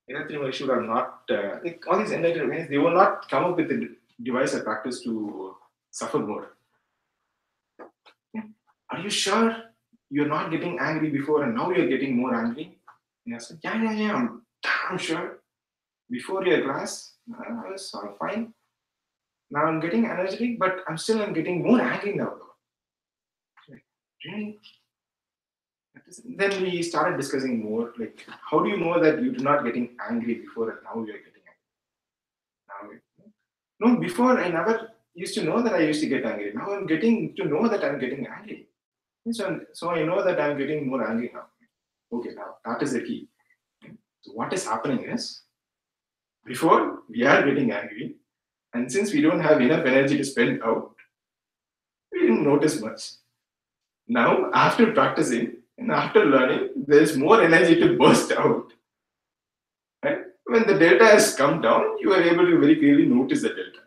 Right? Should have not like all these enlightened ways. They will not come up with a device or practice to suffer more. Are you sure you're not getting angry before and now you're getting more angry? And I said, yeah, I'm damn sure. Before your class, I was all fine. Now I'm getting energetic, but I'm getting more angry now. Really? Then we started discussing more, like, how do you know that you're not getting angry before and now you're getting angry? No, before I never used to know that I used to get angry. Now I'm getting to know that I'm getting angry. So I know that I'm getting more angry now. Okay, now that is the key. So what is happening is, before we are getting angry, and since we don't have enough energy to spend out, we didn't notice much. Now, after practicing and after learning, there's more energy to burst out. Right? When the delta has come down, you are able to very clearly notice the delta.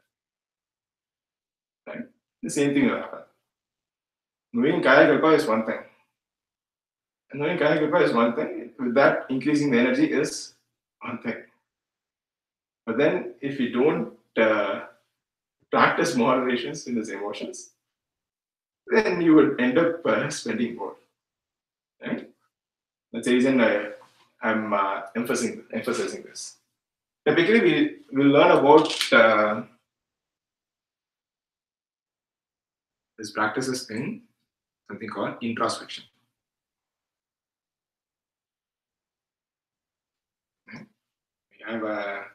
Right? The same thing will happen. Knowing Kayakalpa is one thing. And knowing Kayakalpa is one thing. With that, increasing the energy is one thing. But then, if you don't practice moderations in these emotions, then you would end up spending more. Right? That's the reason I'm emphasizing this. Typically, we will learn about these practices in something called introspection. We have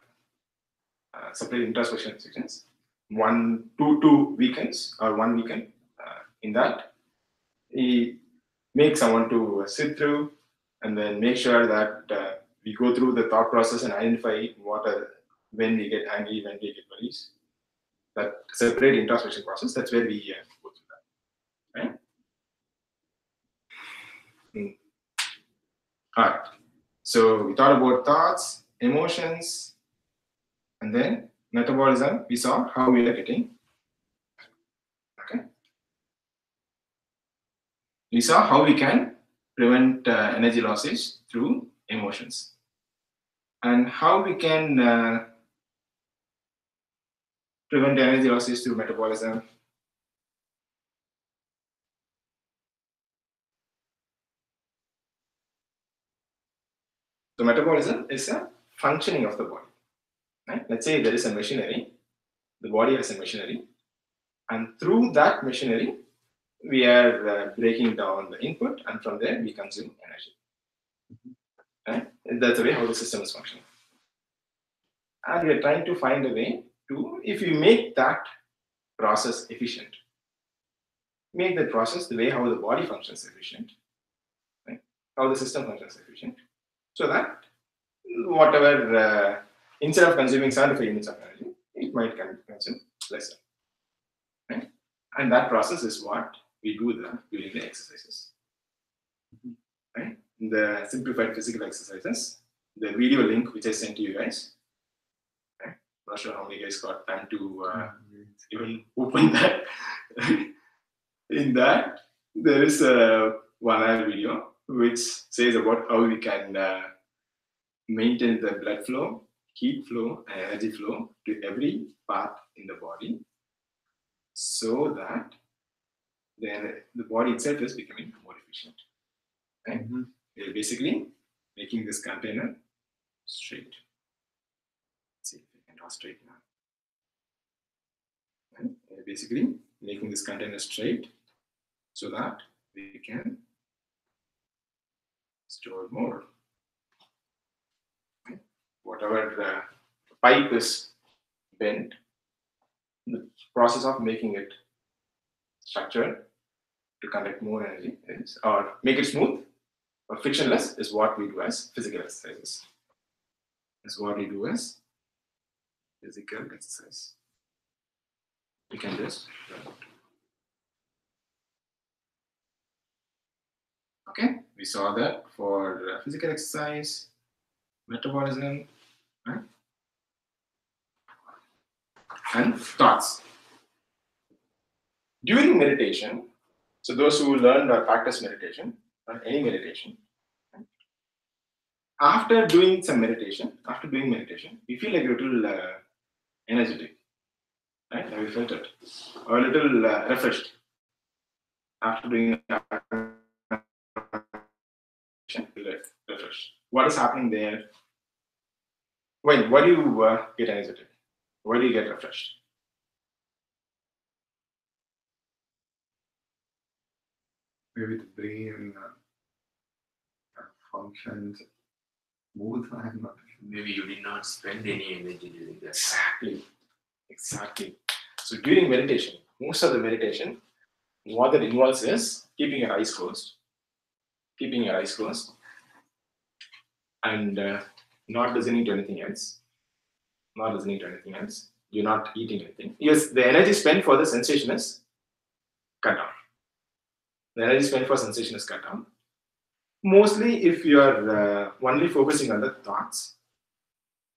separate introspection sessions, 2 weekends or 1 weekend. In that, we make someone to sit through and then make sure that we go through the thought process and identify when we get angry, when we get worries. That separate introspection process, that's where we go through that. Right? All right. So we thought about thoughts, emotions, and then metabolism. We saw how we are getting. Okay. We saw how we can prevent energy losses through emotions, and how we can prevent energy losses through metabolism. So metabolism is a functioning of the body. Right? Let's say there is a machinery. The body has a machinery, and through that machinery, we are breaking down the input, and from there we consume energy. Right? That's the way how the system is functioning. And we are trying to find a way to, if you make that process efficient, make the process the way how the body functions efficient, right? How the system functions efficient, so that whatever instead of consuming 75 units of energy, it might consume lesser, right? And that process is what we do during the exercises, right? The simplified physical exercises, the video link which I sent to you guys. Okay? Not sure how many guys got time to even open that. In that, there is a 1 hour video which says about how we can maintain the blood flow, heat flow, and energy flow to every part in the body, so that then the body itself is becoming more efficient. Okay? We're basically making this container straight. Let's see if we can draw straight now. Okay? We're basically making this container straight so that we can store more. Okay? Whatever the pipe is bent, the process of making it structured to conduct more energy is, or make it smooth or frictionless, is what we do as physical exercises. Is what we do as physical exercise. You can just okay. We saw that for physical exercise, metabolism, right? And thoughts. During meditation, so those who learn or practice meditation, or any meditation, right? After doing meditation, you feel like a little energetic, right? Have you felt it? Or a little refreshed after doing refreshed. What is happening there? Why do you get energetic? Why do you get refreshed? Maybe the brain functions smooth. I'm not sure. Maybe you did not spend any energy during that. Exactly. So during meditation, most of the meditation, what that involves is keeping your eyes closed, and not listening to anything else. You're not eating anything. Yes, the energy spent for the sensation is cut down. Mostly, if you are only focusing on the thoughts,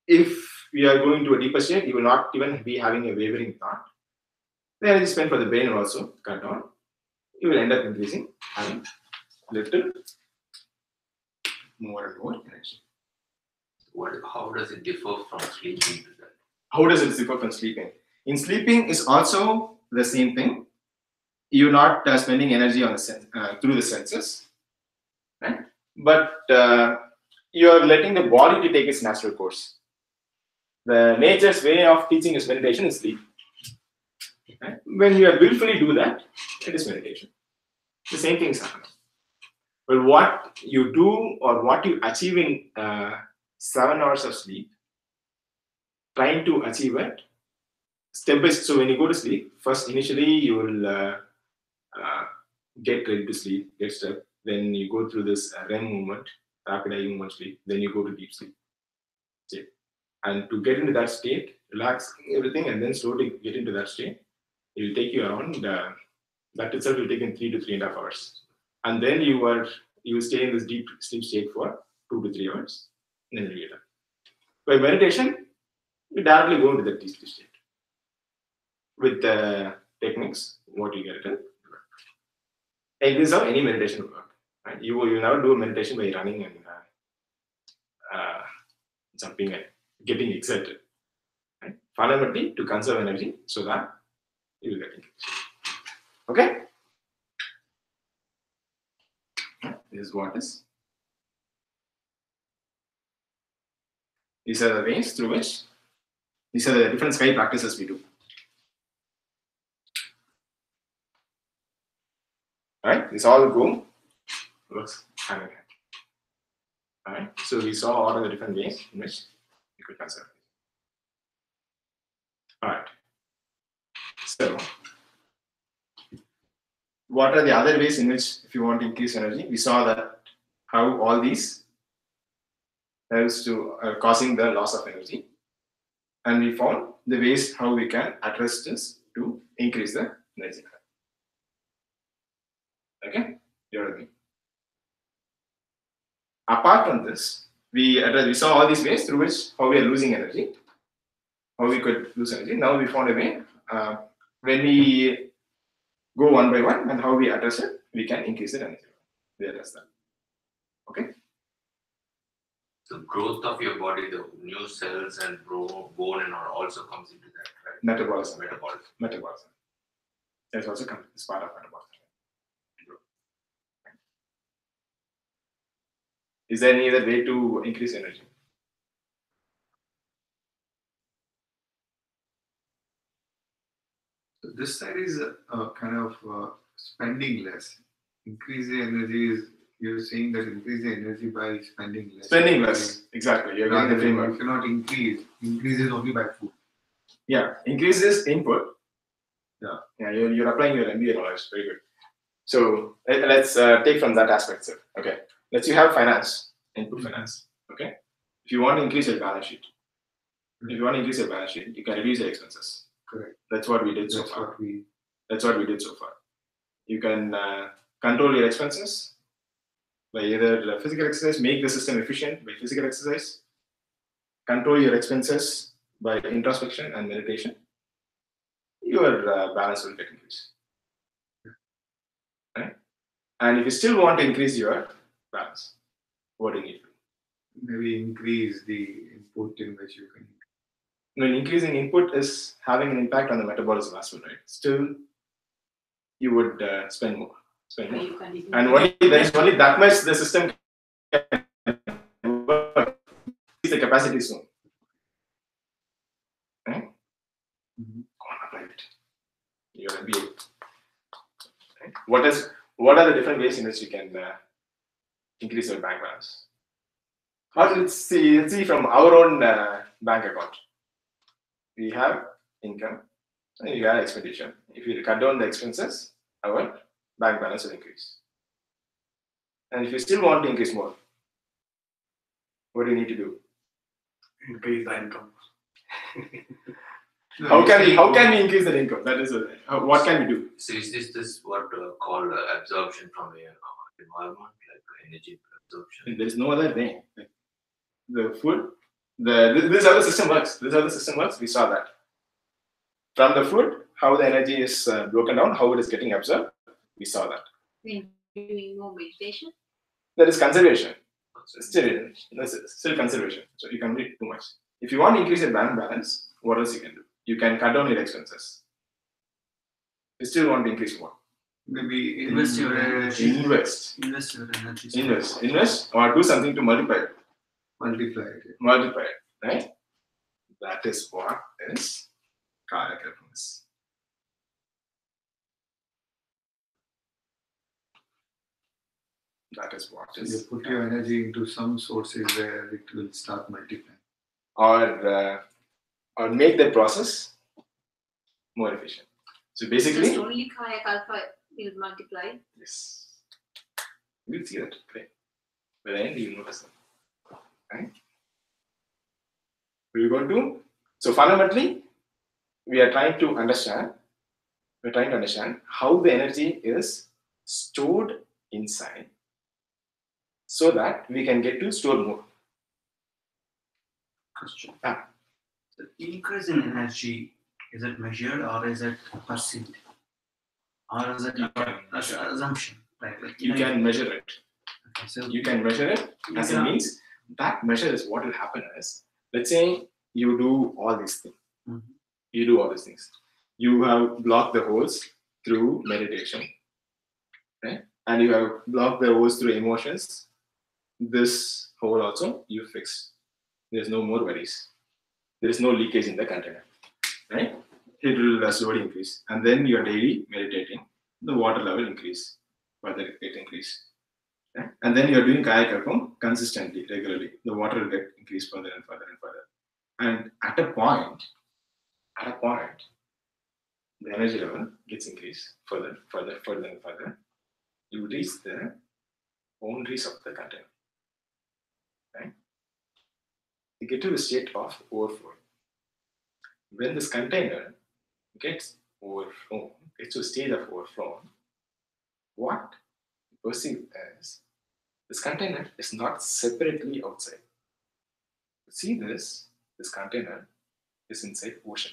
if you are going to a deeper state, you will not even be having a wavering thought. The energy spent for the brain will also cut down. You will end up increasing having little more and more energy. How does it differ from sleeping? How does it differ from sleeping? In sleeping is also the same thing. You're not spending energy on through the senses, right? But you're letting the body to take its natural course. The nature's way of teaching is meditation is sleep. Right? When you willfully do that, it is meditation. The same thing is happening. But what you do or what you achieve in 7 hours of sleep, trying to achieve it step by step. So when you go to sleep, first initially you will get ready to sleep, get step. Then you go through this REM movement, rapid eye movement sleep. Then you go to deep sleep. Okay. And to get into that state, relax everything, and then slowly get into that state. It will take you around. That itself will take in 3 to 3.5 hours, and then you will stay in this deep sleep state for 2 to 3 hours, and then you get up. By meditation, you directly go into the deep sleep state. With the techniques, what you get it. And this is how any meditation will work. Right? You will never do a meditation by running and jumping and getting excited. Right? Fundamentally, to conserve energy so that you will get it. Okay? This is what is. These are the ways through which, these are the different sky practices we do. Alright, this all go works hand in hand. Alright, so we saw all of the different ways in which we could conserve. Alright, so what are the other ways in which, if you want to increase energy, we saw that how all these helps to causing the loss of energy, and we found the ways how we can address this to increase the energy. Okay, you're with me. Apart from this, we saw all these ways through which how we are losing energy, how we could lose energy. Now we found a way when we go one by one and how we address it, we can increase the energy. We address that. Okay. So growth of your body, the new cells and bone and all also comes into that, right? Metabolism. Metabolism. That's also comes as part of metabolism. Is there any other way to increase energy? So this side is kind of spending less. Increase the energy is, you're saying that increase the energy by spending less. Spending less, exactly. You're getting the framework. You cannot increase. Increase is only by food. Yeah, increases input. Yeah. You're applying your MBA knowledge. Very good. So let's take from that aspect, sir. Okay, let's you have finance, input finance. Okay, if you want to increase your balance sheet, you can reduce your expenses. Correct. That's what we did so That's far. what we did so far. You can control your expenses by either physical exercise, make the system efficient by physical exercise, control your expenses by introspection and meditation. Your balance will get increased. Right? And if you still want to increase your balance, what do you need to do? maybe increase the input in which you can. When increasing input is having an impact on the metabolism as well, right? Still, you would spend more. And there is only that much the system can work. The capacity soon. Right? Mm-hmm. Go on, apply it. Your MBA. Right? What are the different ways in which you can increase your bank balance? Let's see from our own bank account. We have income and you have expenditure. If you cut down the expenses, our bank balance will increase. And if you still want to increase more, what do you need to do? Increase the income. How can we increase the income? That is what can we do? So is this what called absorption from the environment, like energy absorption? There is no other way. Like the food, this is how the system works. We saw that. From the food, how the energy is broken down, how it is getting absorbed, we saw that. Doing more meditation? That is conservation. Still conservation. So you can read too much. If you want to increase your bank balance, what else you can do? You can cut down your expenses. You still want to increase more. Maybe Invest your energy. Invest Invest your energy. Invest or do something to multiply it. multiply it. Multiply it, right? That is what is Kayakalpa. That is what So is. you put your energy into some sources where it will start multiplying. Or make the process more efficient. So basically, Just only Kayakalpa will multiply. yes, we'll see that. Okay. By the end, you'll notice that. Right? We're going to. So fundamentally, we are trying to understand. We're trying to understand how the energy is stored inside, so that we can get to store more. Question. Ah. The increase in energy, is it measured or is it perceived? Or is it You can an measure it. assumption? Like You can measure it. Okay, so You can measure it, as it Yeah. means that measure is what will happen is, let's say you do all these things. Mhm. You do all these things. You have blocked the holes through meditation, right? And you have blocked the holes through emotions. This hole also you fix. There's no more worries. There is no leakage in the container, right? It will slowly increase, and then you are daily meditating. The water level increase, further it increase. Right? And then you're doing Kayakalpa consistently, regularly. The water will get increased further and further and further. And at a point, the energy level gets increased further, and further. You reach the boundaries of the container. Right? You get to the state of overflow. When this container gets overflown, gets to a state of overflow, what you perceive as this container is not separately outside. See this container is inside ocean,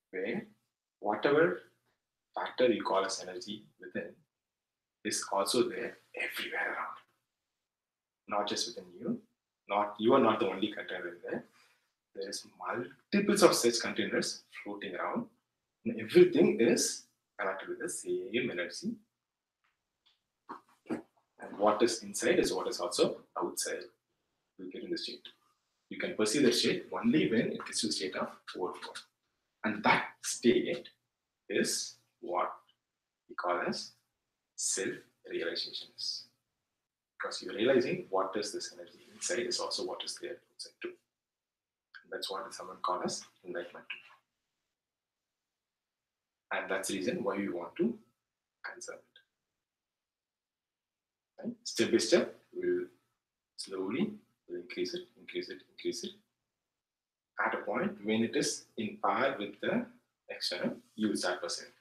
where whatever factor you call as energy within is also there everywhere around. Not just within you, you are not the only container in there. There is multiples of such containers floating around, and everything is connected with the same energy. And what is inside is what is also outside. You get in the state. You can perceive the state only when it gets to the state of overflow. And that state is what we call as self-realization. Because you're realizing what is this energy inside is also what is there outside too. And that's what someone calls as enlightenment. And that's the reason why we want to conserve it. Right? Step by step, we'll slowly increase it. At a point when it is in par with the external, you will start perceiving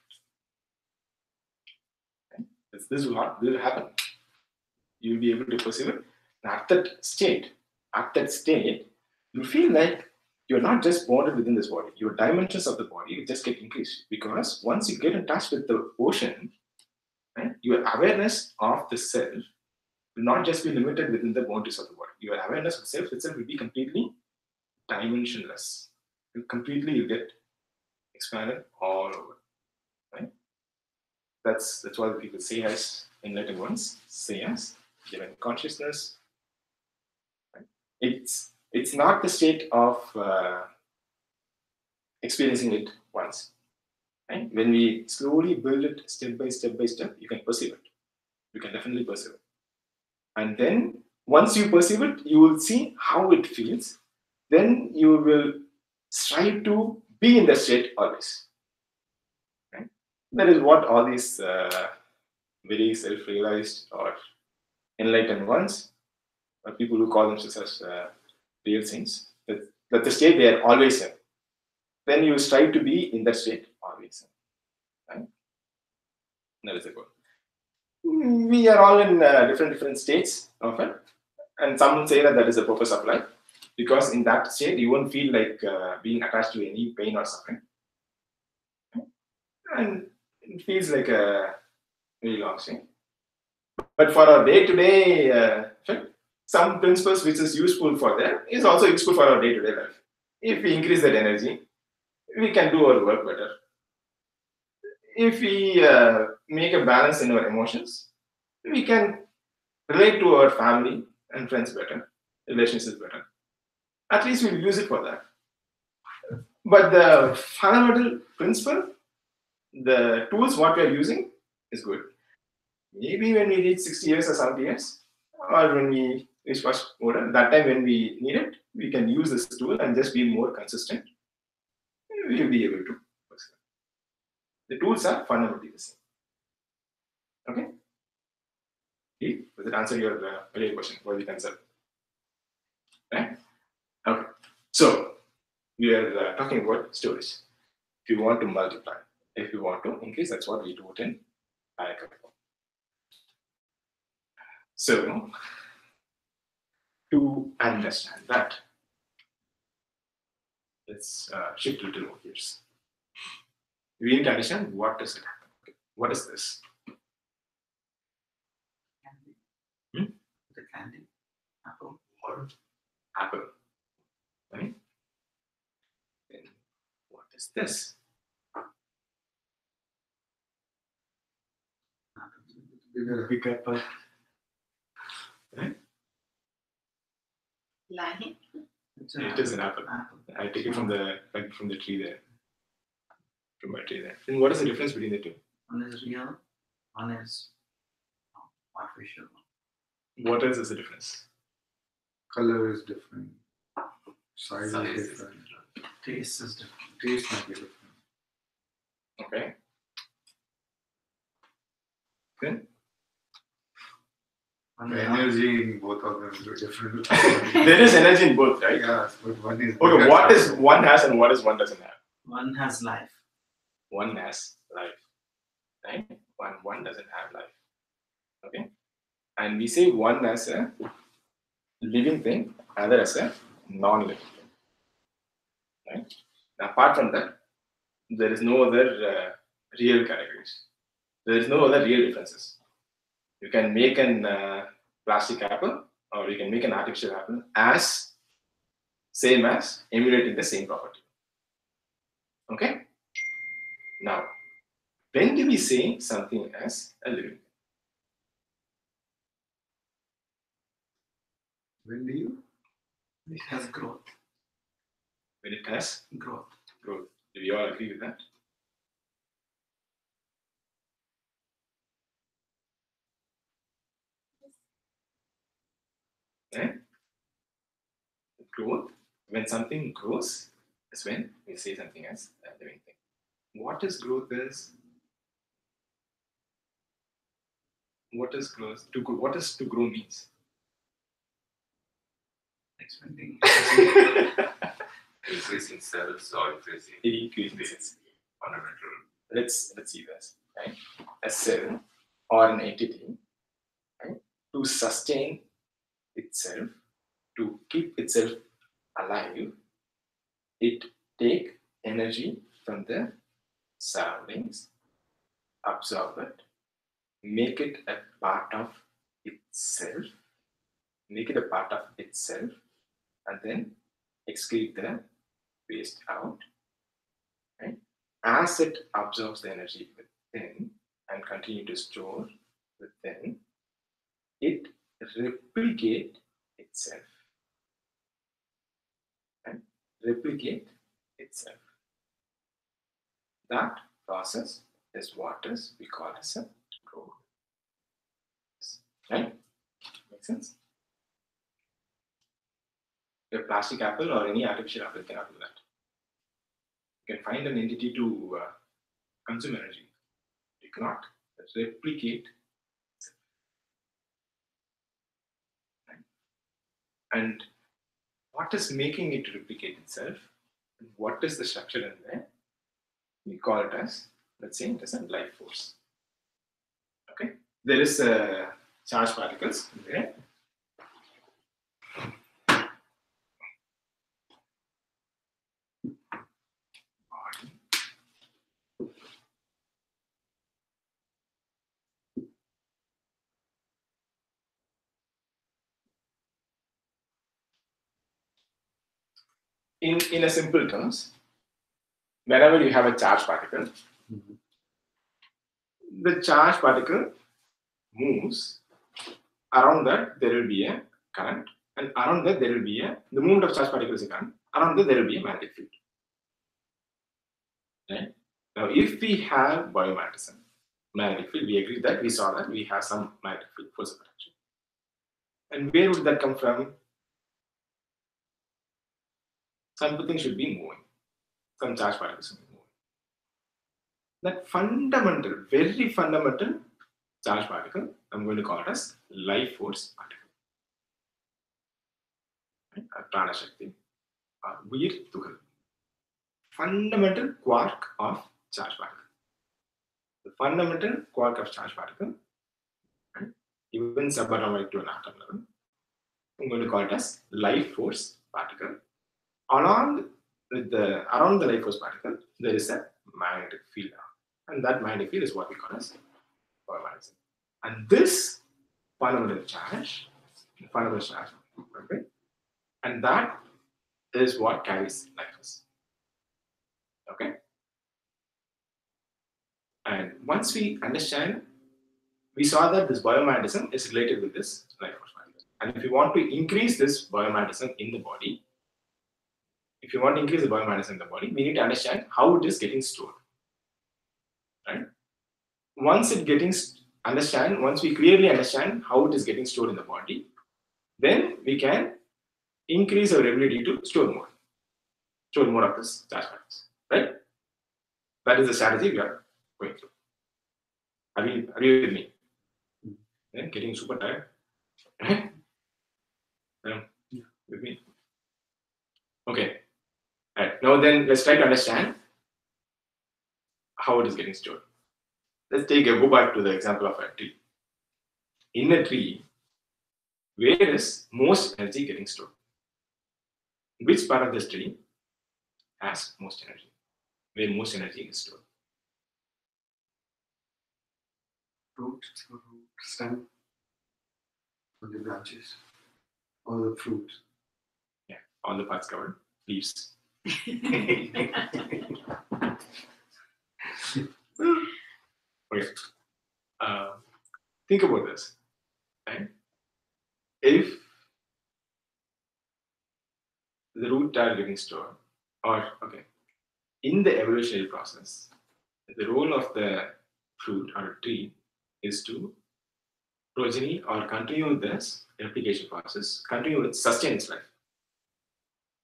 it. Okay? This will happen. You will be able to perceive it. And at that state, you feel like you're not just bonded within this body. Your dimensions of the body will just get increased, because once you get in touch with the ocean, right, your awareness of the self will not just be limited within the boundaries of the body. Your awareness of self itself will be completely dimensionless. You get expanded all over. Right? That's why the people say as enlightened ones, say as divine consciousness. Right? It's not the state of experiencing it once. Right? When we slowly build it step by step, you can perceive it. You can definitely perceive it. And then once you perceive it, you will see how it feels. Then you will strive to be in the state always. Right? That is what all these very self-realized or enlightened ones, or people who call themselves as real saints, that the state they are always in. Then you strive to be in that state always. Right? That is the goal. We are all in different states of it, and some say that is the purpose of life, because in that state you won't feel like being attached to any pain or suffering, and it feels like a very long stay. But for our day-to-day some principles which is useful for them is also useful for our day-to-day life. If we increase that energy, we can do our work better. If we make a balance in our emotions, we can relate to our family and friends better, relationships better. At least we'll use it for that. But the fundamental principle, the tools what we are using is good. Maybe when we reach 60 years or 70 years, or when we reach much older, that time when we need it, we can use this tool and just be more consistent. We will be able to. The tools are fundamentally the same. Okay? Does it answer your earlier question? What is the concept? Right? Okay. So, we are talking about storage. If you want to multiply, if you want to increase, that's what we do it in Kayakalpa. So, to understand that, let's shift a little more gears. We need to understand what does it happen. Okay. What is this? Candy. The candy. Apple. Or apple. Right? Then what is this? Big apple. Right? Lying. It is an apple. I take it from the tree there. From my tree there. Then what is the difference between the two? One is real, one is artificial. What else is the difference? Color is different. Size Size is is different. Taste is different. Taste might be different. Okay. Good. And The energy in both of them is different. There is energy in both, right? Yes, but one is. Okay, what is one has and what is one doesn't have? one has life. One has life, right? One doesn't have life. Okay. And we say one as a living thing, other as a non-living thing. Right? Now, apart from that, there is no other real categories. There is no other real differences. You can make an plastic apple, or you can make an artificial apple as same as emulating the same property. Okay. Now, when do we say something as a living thing? When do you? It has growth. When it has Growth. growth. Do we all agree with that? Eh? Growth. When something grows is when we say something as a living thing. What is growth is? What is growth? What is to grow means? Expanding. Increasing cells or increasing Increasing cells. fundamental. Let's see this. Right? A cell or an entity, right, to sustain itself, to keep itself alive, it take energy from the surroundings, absorb it, make it a part of itself, and then excrete the waste out. Right? As it absorbs the energy within and continue to store within, it replicate itself. And replicate itself. That process is what is we call as a growth. Right? Make sense? A plastic apple or any artificial apple cannot do that. You can find an entity to consume energy. You cannot replicate. Right? And what is making it replicate itself? What is the structure in there? We call it as, let's say, it is a life force. Okay, there is charged particles in there. In a simple terms, whenever you have a charged particle, the charged particle moves. Around that there will be a current, and around that there will be the movement of charged particles is a current. Around that there will be a magnetic field. Right? Now, if we have biomagnetism, magnetic field, we agree that we saw that we have some magnetic field force of attraction. And where would that come from? Something should be moving. Some charged particles should be moving. That fundamental, very fundamental charged particle, I'm going to call it as life force particle. Prana Shakti or Veer Tuhal. Fundamental quark of charged particle. The fundamental quark of charged particle, right, even subatomic to an atom level, I'm going to call it as life force particle. Around the life force particle, there is a magnetic field, and that magnetic field is what we call as biomagnetism. And this fundamental charge, okay, and that is what carries life force. Okay. And once we understand, we saw that this biomagnetism is related with this life force particle. And if you want to increase this biomagnetism in the body, we need to understand how it is getting stored. Right? Once we clearly understand how it is getting stored in the body, then we can increase our ability to store more of this charge particles. Right? That is the strategy we are going through. Are you with me? Yeah, getting super tired. Yeah. With me? Okay. Right. Now then, let's try to understand how it is getting stored. Let's go back to the example of a tree. In a tree, where is most energy getting stored? Which part of the tree has most energy? Where most energy is stored? Root, stem, or the branches, or the fruit. Yeah, all the parts covered. Leaves. Okay. Think about this. Right? If the root are getting stored, or okay, in the evolutionary process, the role of the fruit or tree is to progeny or continue this replication process, continue to sustain its life.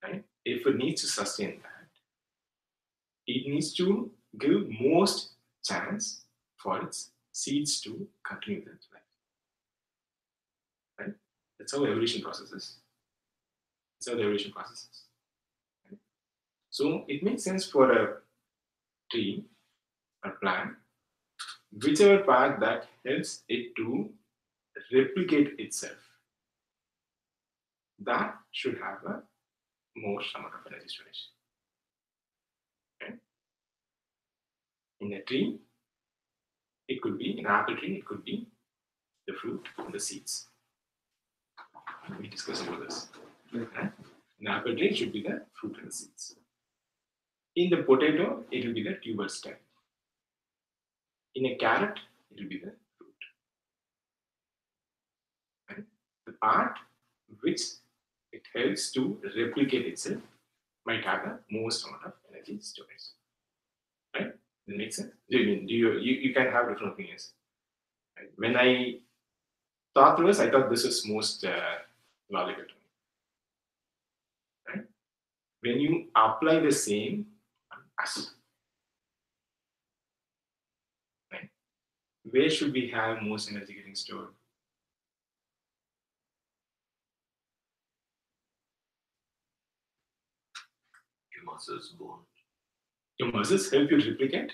Right? If it needs to sustain that, it needs to give most chance for its seeds to continue that life. Right? That's how evolution process is. That's how the evolution process is. Right? So it makes sense for a tree or plant, whichever part that helps it to replicate itself, that should have a more amount of energy storage. Okay? In a tree, it could be an apple tree, it could be the fruit and the seeds. We discussed about this. Okay? In apple tree, it should be the fruit and the seeds. In the potato, it will be the tuber stem. In a carrot, it will be the fruit. Right? The part which it helps to replicate itself might have the most amount of energy storage. Right? Does it make sense? You can have different opinions. Right? When I thought through this, I thought this is most logical to me. Right? When you apply the same on us, right? Where should we have most energy getting stored? Your muscles, bone, Your muscles help you replicate.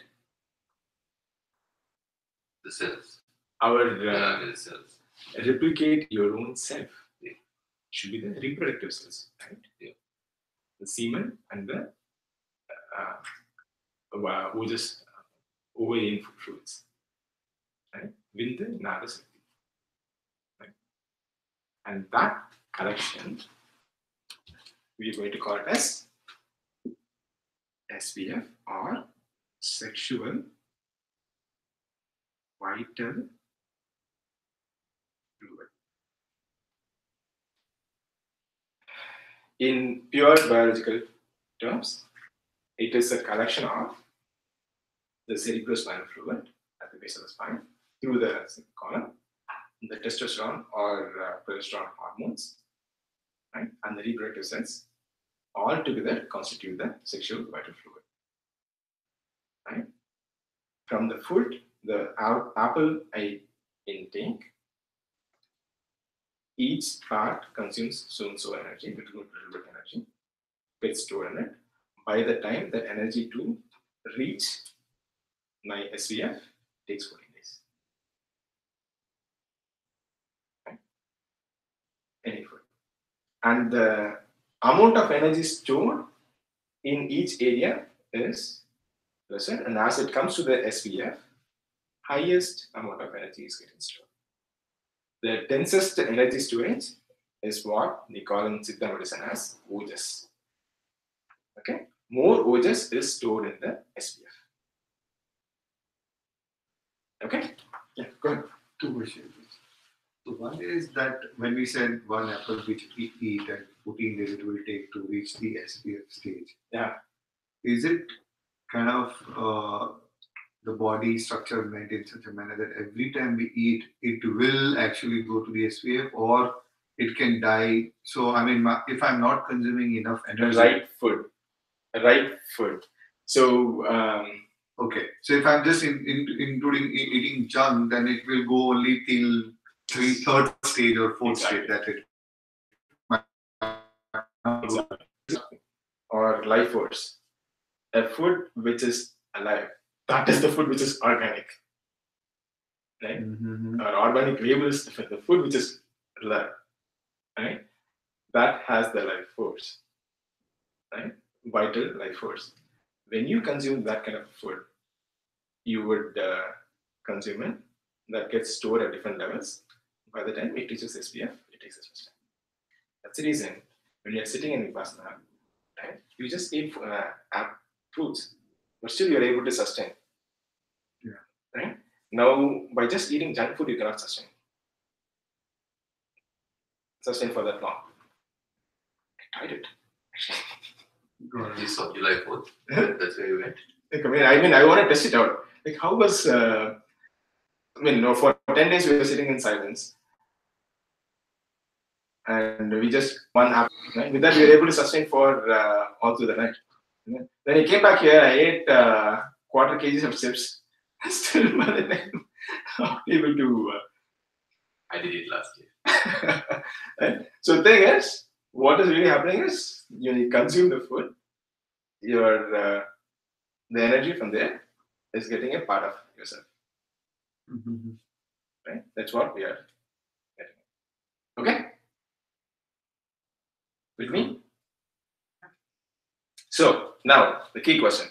the cells. Our The cells. replicate your own self. Should be the reproductive cells, right? Yeah. The semen and the just ovarian fluids, right? With the nervous, right? And that collection we are going to call it as SPF or sexual vital fluid. In pure biological terms, it is a collection of the cerebrospinal fluid at the base of the spine through the column, the testosterone or progesterone hormones, right, and the reproductive cells all together constitute the sexual vital fluid. Right? From the food, the apple intake, each part consumes so and so energy, little bit energy, gets stored in it. By the time the energy to reach my SVF takes 14 days. Okay. Any food. And the amount of energy stored in each area is lesser, and as it comes to the SVF, highest amount of energy is getting stored. The densest energy storage is what they call in Siddha medicine as ojas. Okay, more ojas is stored in the SPF. Okay, yeah, go ahead. Two questions. So one is that when we said one apple which we eat and 14 days it will take to reach the SPF stage. Yeah. Is it kind of the body structure meant in such a manner that every time we eat, it will actually go to the SPF, or it can die? So I mean, if I'm not consuming enough energy, Right food. So Okay, so if I'm just including eating junk, then it will go only till third stage or fourth stage. That's it. Exactly. Or life force. A food which is alive. That is the food which is organic. Right? Mm-hmm. Or organic label is different. The food which is alive. Right? That has the life force. Right? Vital life force. When you consume that kind of food, you would consume it. That gets stored at different levels. By the time it reaches SPF, it takes its first time. That's the reason when you're sitting in Vipassana, right? You just eat fruits, but still you're able to sustain. Yeah. Right? Now, by just eating junk food, you cannot sustain. Sustain for that long. I tried it. This of July 4th. That's where you went. Like, I want to test it out. Like, how was? For 10 days we were sitting in silence, and we just one app. Right? With that, we were able to sustain for all through the night. When I came back here, I ate quarter kgs of chips. Still, by the time not able to. I did it last year. Right? So the thing is, what is really happening is you consume the food, your the energy from there is getting a part of yourself. Mm-hmm. Right? That's what we are getting. Okay? With me? So now the key question.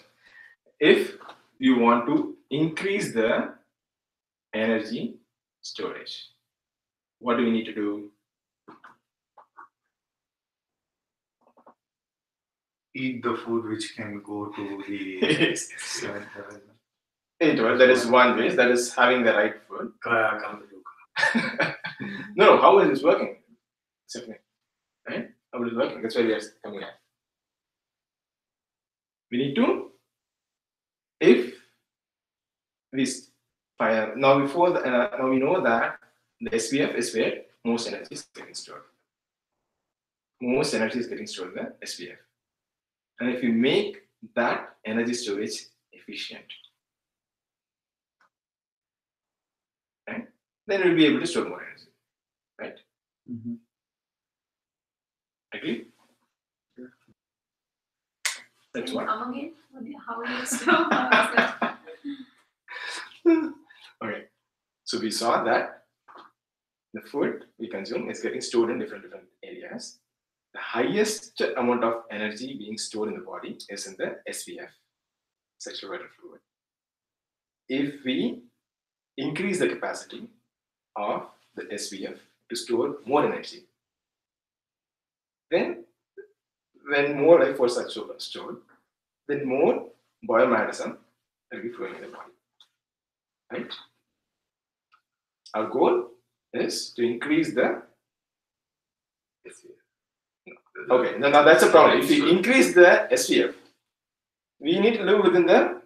If you want to increase the energy storage, what do we need to do? Eat the food which can go to the seventh heaven. That is one way. That is having the right food. Kayakalpa Yoga. No, how is this working? Simply, right? How is it working? That's why we are coming at. We need to, if we now before the, now we know that the SPF is where most energy is getting stored. Most energy is getting stored in the SPF, and if you make that energy storage efficient, right, then we'll be able to store more energy, right? Mm-hmm. Agree? That's Can you what. come again? How do you stop? Okay, so we saw that the food we consume is getting stored in different areas. The highest amount of energy being stored in the body is in the SVF, sexual vital fluid. If we increase the capacity of the SVF to store more energy, then when more life force are stored, then more biomagnetism will be flowing in the body. Right? Our goal is to increase the SVF. Okay, now that's a problem. If we increase the SVF, we need to live within the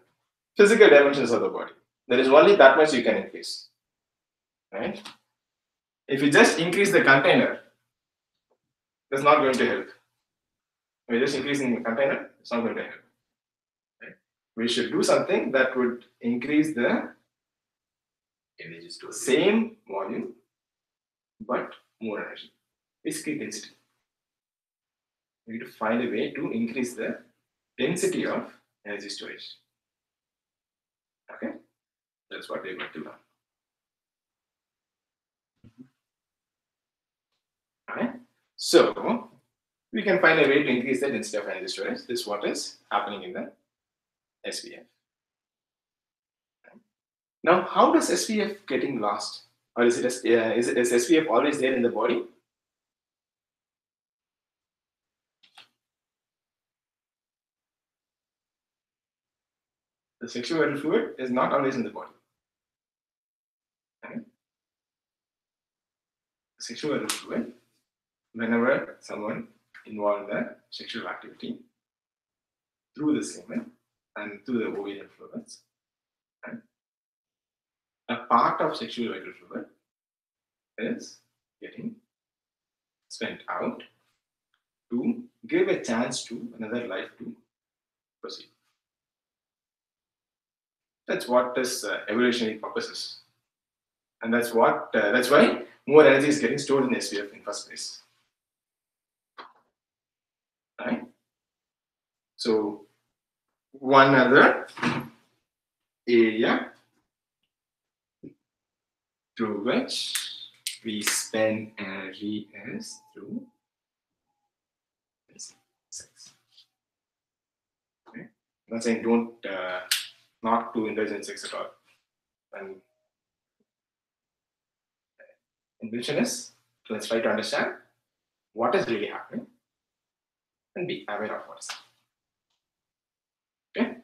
physical dimensions of the body. There is only that much you can increase. Right? If you just increase the container, that's not going to help. If you're just increasing the container, it's not going to help. Right? We should do something that would increase the Energy storage. same volume but more energy. Basically density. We need to find a way to increase the density of energy storage. Okay? That's what we're going to learn. Alright? So we can find a way to increase the density of energy storage. This is what is happening in the SPF. Now, how does SPF getting lost? Or is SPF always there in the body? The sexual vital fluid is not always in the body. Okay? Sexual vital fluid, whenever someone involved in the sexual activity through the semen and through the ovarian fluids, right, a part of sexual vital fluid is getting spent out to give a chance to another life to proceed. That's what is evolutionary purposes, and that's why more energy is getting stored in the SPF in first place. Right? So one other area through which we spend energy is through sex. Okay? I'm not saying don't not to indulge in sex at all. And intention is let's try to understand what is really happening and be aware of what is happening. Okay?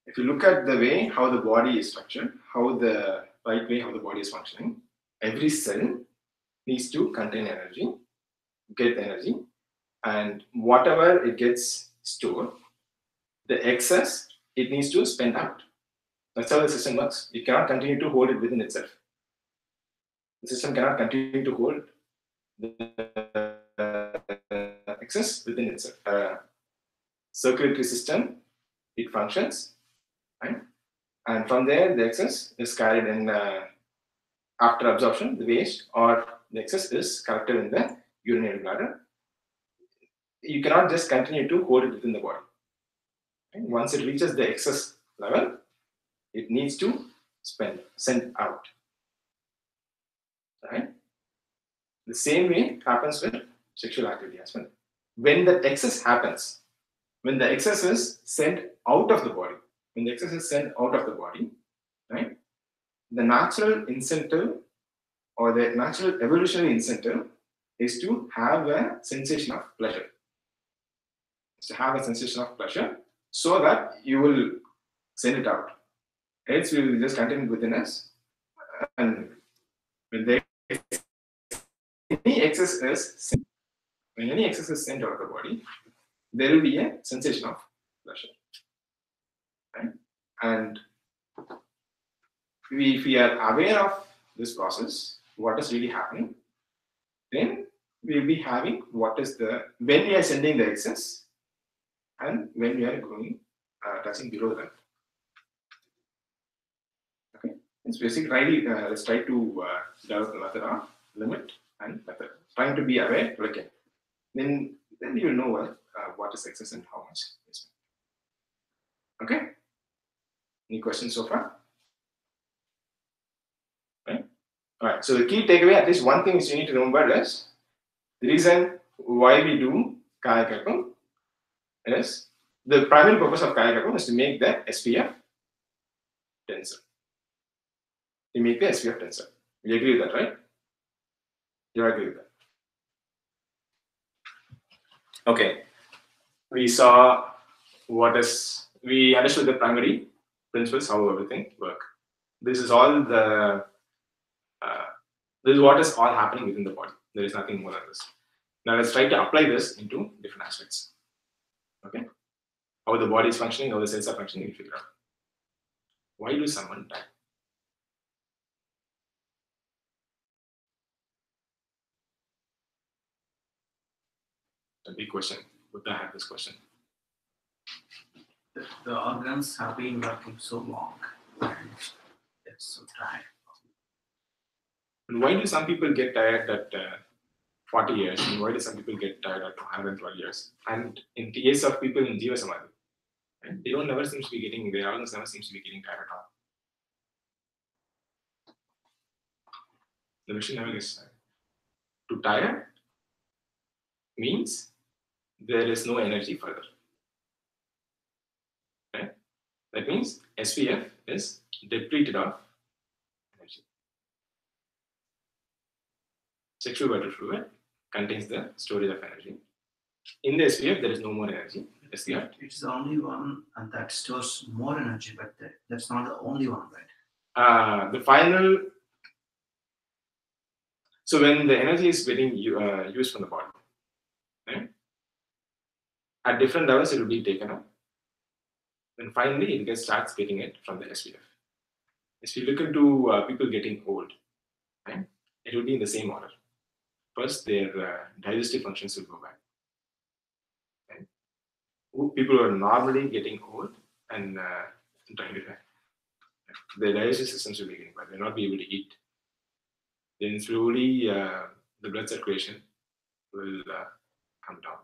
If you look at the way how the body is structured, how the right way how the body is functioning, every cell needs to contain energy, get energy, and whatever it gets stored, the excess it needs to spend out. That's how the system works. You cannot continue to hold it within itself. The system cannot continue to hold the excess within itself. Circulatory system, it functions, right? And from there, the excess is carried in after absorption, the waste or the excess is collected in the urinary bladder. You cannot just continue to hold it within the body. Right? Once it reaches the excess level, it needs to send out. Right? The same way happens with sexual activity as well. When the excess happens, when the excess is sent out of the body, right? The natural incentive or the natural evolutionary incentive is to have a sensation of pleasure. So that you will send it out. Else we will just contain it within us. And when any excess is sent out of the body, there will be a sensation of pleasure. Right? And if we are aware of this process, what is really happening, then we'll be having when we are sending the excess and when we are going touching below that. Okay, it's basically let's try to develop the method of limit and method. Trying to be aware, okay. Then you will know what is excess and how much is. Okay. Any questions so far? Right. All right. So the key takeaway, at least one thing is you need to remember is the reason why we do Kayakalpa is the primary purpose of Kayakalpa is to make the SPF denser. You make the SPF denser. You agree with that, right? You agree with that? Okay. We understood the primary principles, how everything work. This is all this is what is all happening within the body. There is nothing more than this. Now let's try to apply this into different aspects. Okay, how the body is functioning, how the cells are functioning, you figure out. Why do someone die? A big question. Buddha had this question. The organs have been working so long and they're so tired. And why do some people get tired at 40 years, and why do some people get tired at 112 years? And in the case of people in Jiva Samadhi, right, their organs never seems to be getting tired at all. The machine never gets tired. To tire means there is no energy further. Right? That means SPF is depleted of energy. Sexual vital fluid contains the storage of energy. In the SPF, there is no more energy. It's the only one that stores more energy, but that's not the only one, right? The final. So when the energy is getting used from the body, right? At different levels, it will be taken up. And finally, it starts getting it from the SPF. If you look into people getting old, right, it will be in the same order. First, their digestive functions will go back. Right? People who are normally getting old and trying to die. The digestive systems will be getting bad. They'll not be able to eat. Then slowly the blood circulation will come down.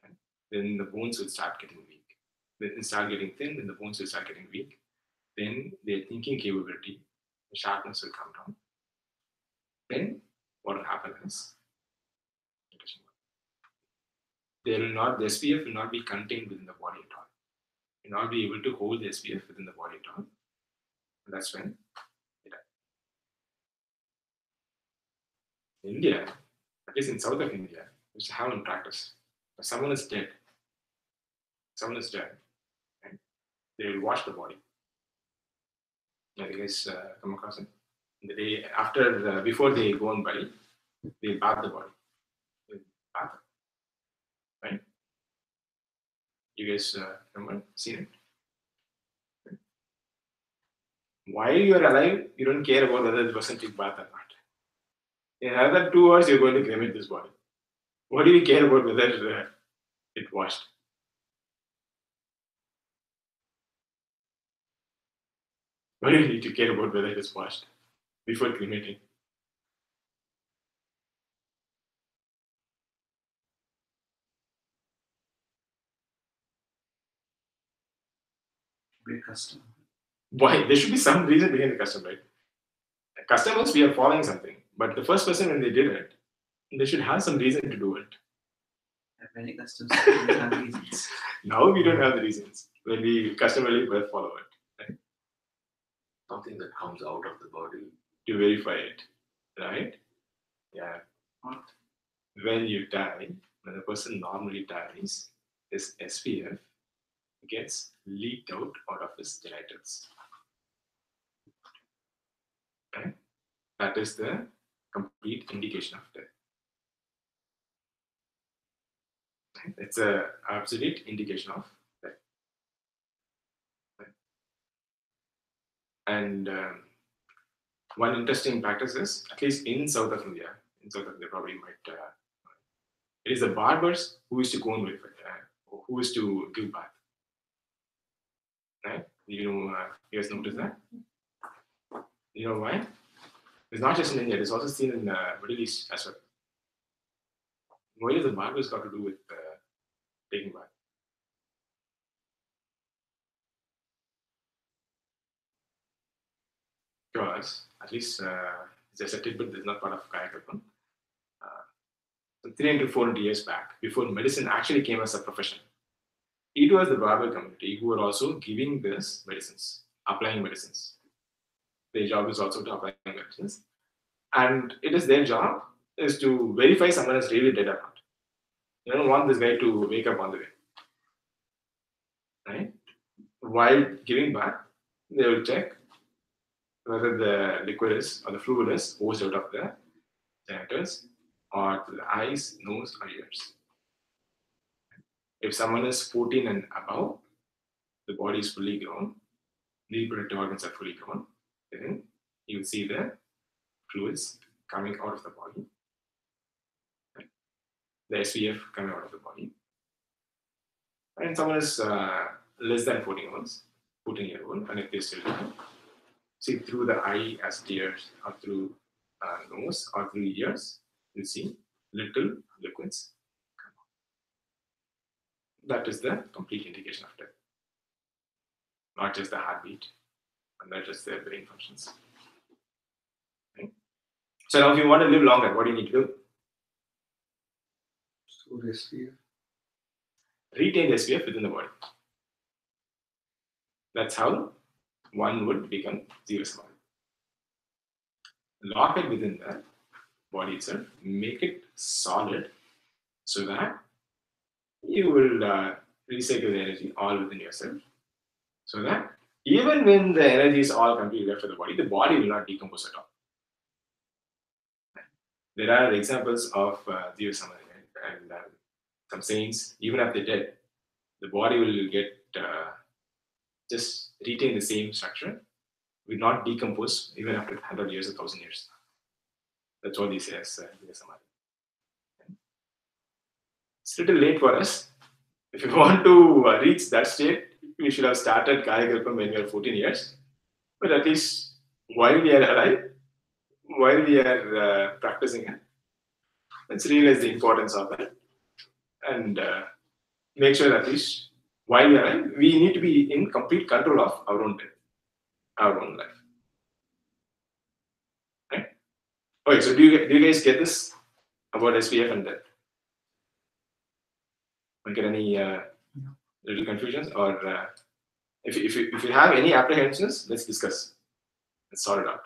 And then the bones will start getting weak. Then they start getting thin, then the bones will start getting weak. Then their thinking capability, the sharpness will come down. Then what will happen is the SPF will not be contained within the body at all. You'll not be able to hold the SPF within the body at all. And that's when they die. In India, at least in south of India, we used to have in practice. If someone is dead, right? They will wash the body. Have you guys come across it? The day after, before they go on body, they bath the body. They bath it. Right? You guys remember? Seen it? While you are alive, you don't care about whether the person took bath or not. In another 2 hours, you're going to cremate this body. What do you care about whether it washed? Why do you need to care about whether it is washed before cremating? Be a custom. Why? There should be some reason behind the custom, right? Customers, we are following something, but the first person when they did it, they should have some reason to do it. Many customs have reasons. Now we don't have the reasons when we customarily follow it, right? Something that comes out of the body. To verify it, right? Yeah. What? When you die, when a person normally dies, his SPF gets leaked out of his genitals. Right? That is the complete indication of death. Right? It's an absolute indication of death. Right? And one interesting practice is, at least in South of India probably might, it is the barbers who used to go and verify, who used to give bath. Right? You guys notice that? You know why? It's not just in India, it's also seen in Middle East as well. What does the barbers got to do with taking bath? Because, at least just a tidbit, this is not part of Kayakalpa. So 300 to 400 years back, before medicine actually came as a profession, it was the barber community who were also giving this medicines, applying medicines. Their job is also to apply medicines. And it is their job is to verify someone is really dead or not. You don't want this guy to wake up on the way. Right? While giving bath, they will check whether the liquid is or the fluid is oozed out of the genitals or to the eyes, nose, or ears. If someone is 14 and above, the body is fully grown, the reproductive organs are fully grown, then you will see the fluids coming out of the body, the SPF coming out of the body. And someone is less than 14-year-old, and if they still see through the eye as tears or through nose or through ears, you see little liquids come out. That is the complete indication of death. Not just the heartbeat, and not just the brain functions. Okay. So now if you want to live longer, what do you need to do? So the SPF. Retain the SPF within the body. That's how one would become Jiva Samadhi. Lock it within the body itself, make it solid so that you will recycle the energy all within yourself. So that even when the energy is all completely left for the body will not decompose at all. There are examples of Jiva Samadhi, and some saints, even after dead, the body will get just retain the same structure, will not decompose even after 100 years or 1,000 years. That's what they say as Jiva Samadhi. It's a little late for us. If you want to reach that state, we should have started Kayakalpam when we were 14 years. But at least while we are alive, while we are practicing it, let's realize the importance of it and make sure at least while we are alive, we need to be in complete control of our own death, our own life. Right? Okay, so do you guys get this about SPF and death? Get any little confusions, or if you have any apprehensions, let's discuss. Let's sort it out.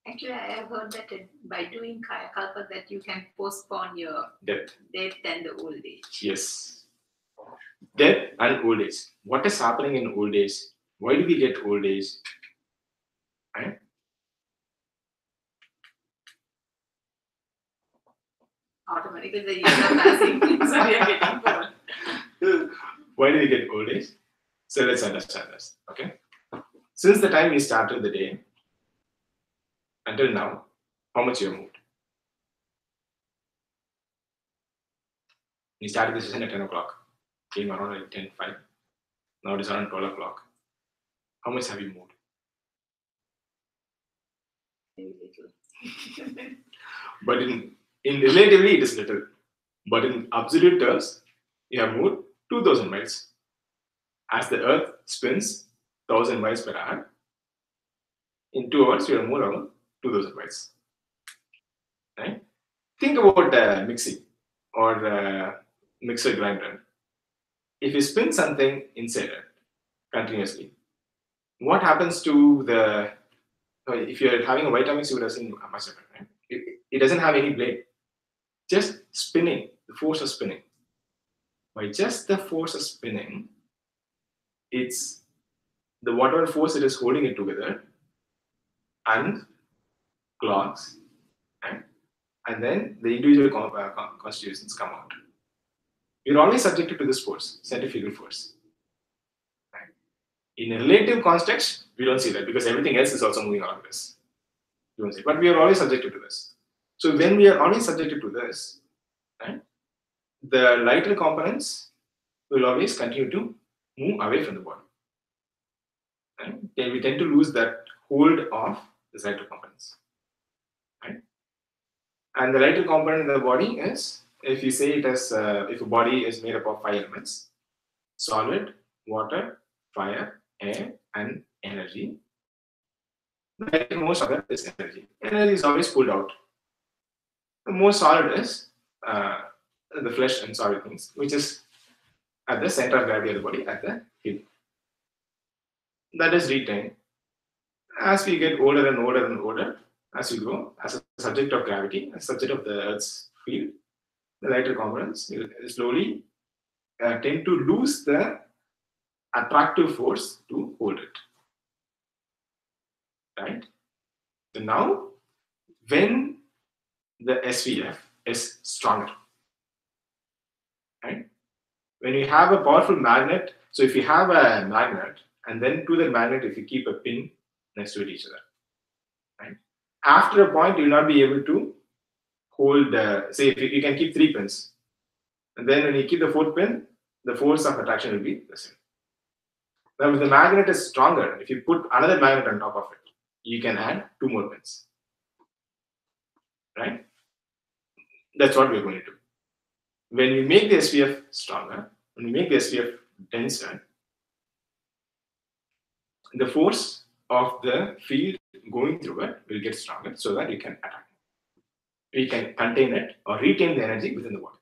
Actually, I have heard that by doing Kayakalpa that you can postpone your Death. death and the old age. Yes. Death and old age. What is happening in old age? Why do we get old age? Right? Automatically, the years are passing, so we are getting old. Why do we get old age? So let's understand this. Okay. Since the time we started the day until now, how much you have moved? We started the session at 10 o'clock, came around like 10:05. Now it is around 12 o'clock. How much have you moved? Very little. But in relatively it is little. But in absolute terms, you have moved 2,000 miles. As the earth spins 1,000 miles per hour, in 2 hours you have moved around 2,000 miles. Right? Think about mixing or mixer grinder. If you spin something inside it continuously, what happens to the? If you're having a Vitamix, you would have seen much of it, right? It doesn't have any blade. Just spinning, the force of spinning. By just the force of spinning, it's the whatever force it is holding it together and clocks, right? And then the individual constitutions come out. You're always subjected to this force, centrifugal force. Right? In a relative context, we don't see that because everything else is also moving along this. You don't see, but we are always subjected to this. So when we are always subjected to this, right, the lighter components will always continue to move away from the body. Right? Then we tend to lose that hold of the lighter components. Right? And the lighter component in the body is, if you say it as, if a body is made up of 5 elements: solid, water, fire, air, and energy. The most of it is energy. Energy is always pulled out. The most solid is the flesh and solid things, which is at the center of gravity of the body, at the hip. That is retained. As we get older and older and older, as we grow, as a subject of gravity, as a subject of the Earth's field, the lighter components will slowly tend to lose the attractive force to hold it. Right? So now, when the SVF is stronger, right? When you have a powerful magnet, so if you have a magnet and then to the magnet, if you keep a pin next to each other, right? After a point, you will not be able to hold, say, if you can keep 3 pins, and then when you keep the 4th pin, the force of attraction will be the same. Now, if the magnet is stronger, if you put another magnet on top of it, you can add 2 more pins. Right? That's what we're going to do. When we make the SPF stronger, when we make the SPF denser, the force of the field going through it will get stronger so that you can attack it. We can contain it or retain the energy within the body.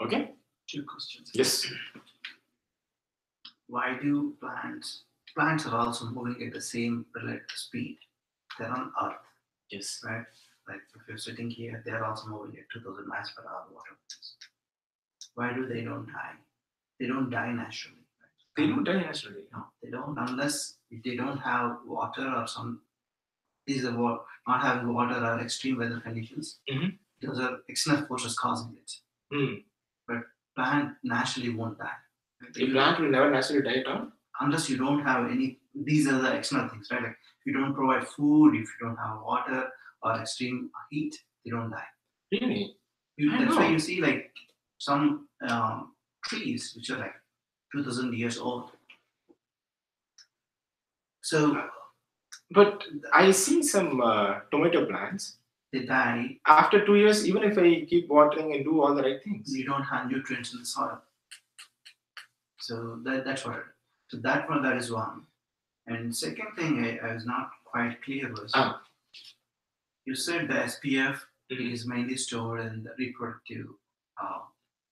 Okay? 2 questions. Yes. Why do plants are also moving at the same relative speed? They're on Earth, Yes. right? Like if you're sitting here, they're also moving at 2,000 miles per hour, whatever it is. Why do they don't die? They don't die naturally. Right? They don't die naturally. No, they don't, unless they don't have water or some. These are not having water or extreme weather conditions. Mhm. Those are external forces causing it. Mm. But plant naturally won't die. A plant will never naturally die at all. Unless you don't have any. These are the external things, right? Like if you don't provide food, if you don't have water or extreme heat, they don't die. Really? That's why you see like some trees which are like 2000 years old. So But I see some tomato plants. they die. After 2 years, even if I keep watering and do all the right things, You don't have nutrients in the soil. So that's what. So that is one. And second thing I was not quite clear was you said the SPF is mainly stored in the reproductive.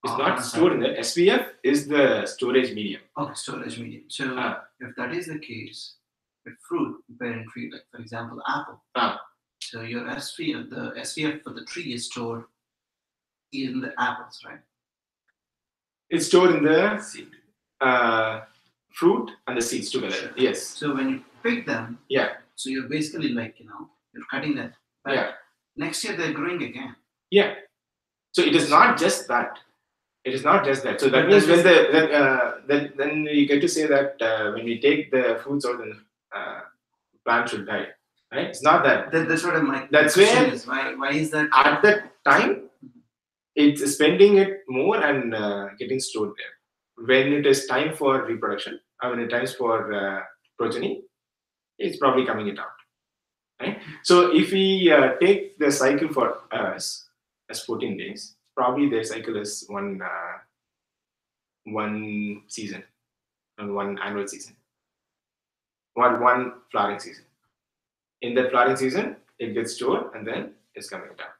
it's not stored in the SPF is the storage medium. Okay, storage medium. So if that is the case, with fruit, parent tree, like for example, apple. So your SPF, the SPF for the tree is stored in the apples, right? It's stored in the Seed. fruit and the seeds together. Sure. Yes. So when you pick them, Yeah. so you're basically like, you're cutting them. But Yeah. next year they're growing again. Yeah. So it is not just that. It is not just that. So that But means that when then you get to say that when we take the fruits out, then plant should die. Right? It's not that. That's what my That's question where is. Why is that? at that time it's spending it more and getting stored there. When it is time for reproduction, or when it is for progeny, it's probably coming it out. Right? So if we take the cycle for us as 14 days, probably their cycle is one season and one annual season, one flowering season. In that flowering season, it gets stored and then it's coming down.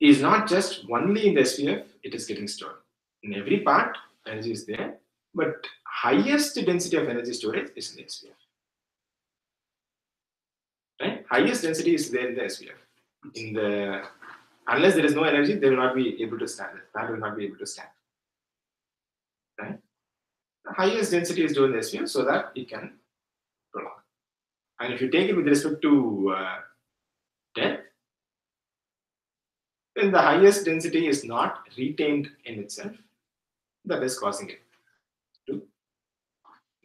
It is not just only in the SPF, it is getting stored. In every part, energy is there, but highest density of energy storage is in the SPF. Right? Highest density is there in the SPF. Unless there is no energy, they will not be able to stand. That will not be able to stand. Right? The highest density is during the SPF so that it can prolong. And if you take it with respect to death, then the highest density is not retained in itself. That is causing it to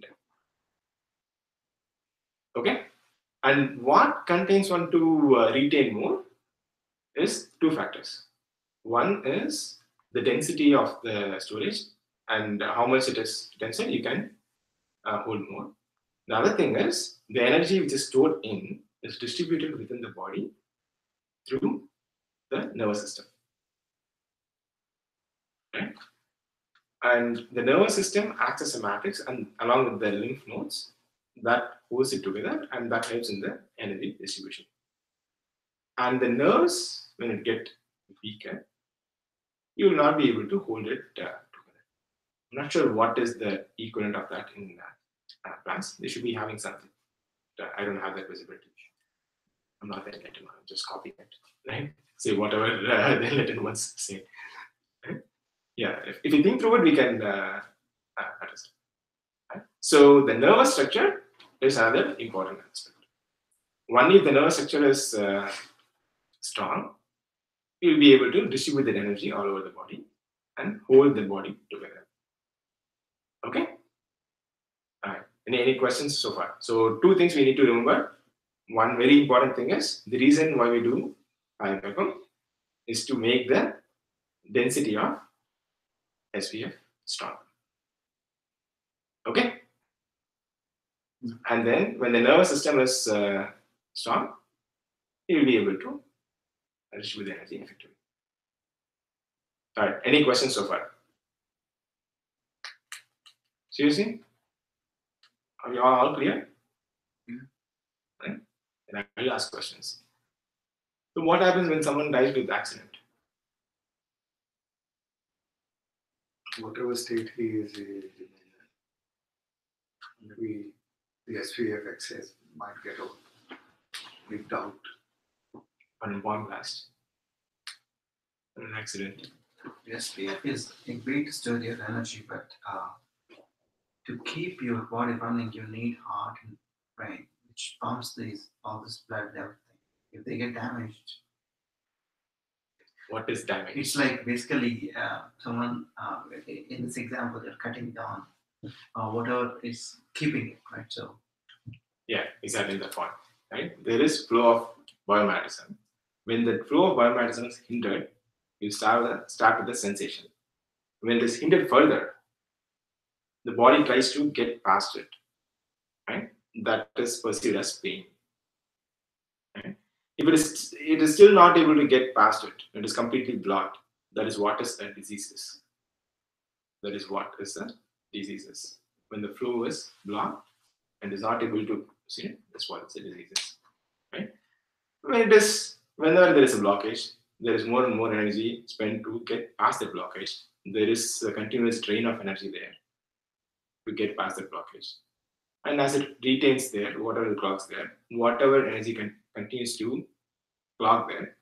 death. Okay? And what contains one to retain more is two factors. One is the density of the storage and how much it is denser, you can hold more. The other thing is the energy which is stored in is distributed within the body through the nervous system. Right? And the nervous system acts as a matrix and along with the lymph nodes that holds it together and that helps in the energy distribution. And the nerves, when it get weaker, you will not be able to hold it together. I'm not sure what is the equivalent of that in plants. They should be having something. I don't have that visibility. I'm not that Latin. I'm just copying it, right? Say whatever the Latin ones say. Right? Yeah, if you think through it, we can understand. Right? So the nervous structure is another important aspect. One, if the nervous structure is strong, you'll be able to distribute that energy all over the body and hold the body together. Okay? All right. Any questions so far? So two things we need to remember. One very important thing is the reason why we do Kayakalpam is to make the density of SPF strong. Okay? And then when the nervous system is strong, you will be able to distribute the energy effectively. All right. Any questions so far? Seriously? Are you all clear? Right? And I will ask questions. So what happens when someone dies with accident? Whatever state he is in, maybe the SPF excess might get leaked out. On a bomb blast? On an accident? SPF is a great store your energy, but to keep your body running, you need heart and brain, which pumps all this blood and everything. If they get damaged, What is damage? it's like basically someone in this example they're cutting down whatever is keeping it, right? So Yeah, exactly the point. Right? There is flow of biomagnetism. When the flow of biomagnetism is hindered, you start with the sensation. When it is hindered further, the body tries to get past it, right? That is perceived as pain. Right? If it is still not able to get past it, it is completely blocked. That is what is a disease is. That is what is a disease is. When the flow is blocked and is not able to see it, that's what the disease is. Right? Whenever there is a blockage, there is more and more energy spent to get past the blockage. There is a continuous drain of energy there to get past the blockage. And as it retains there, whatever it clogs there, whatever energy continues to clog there,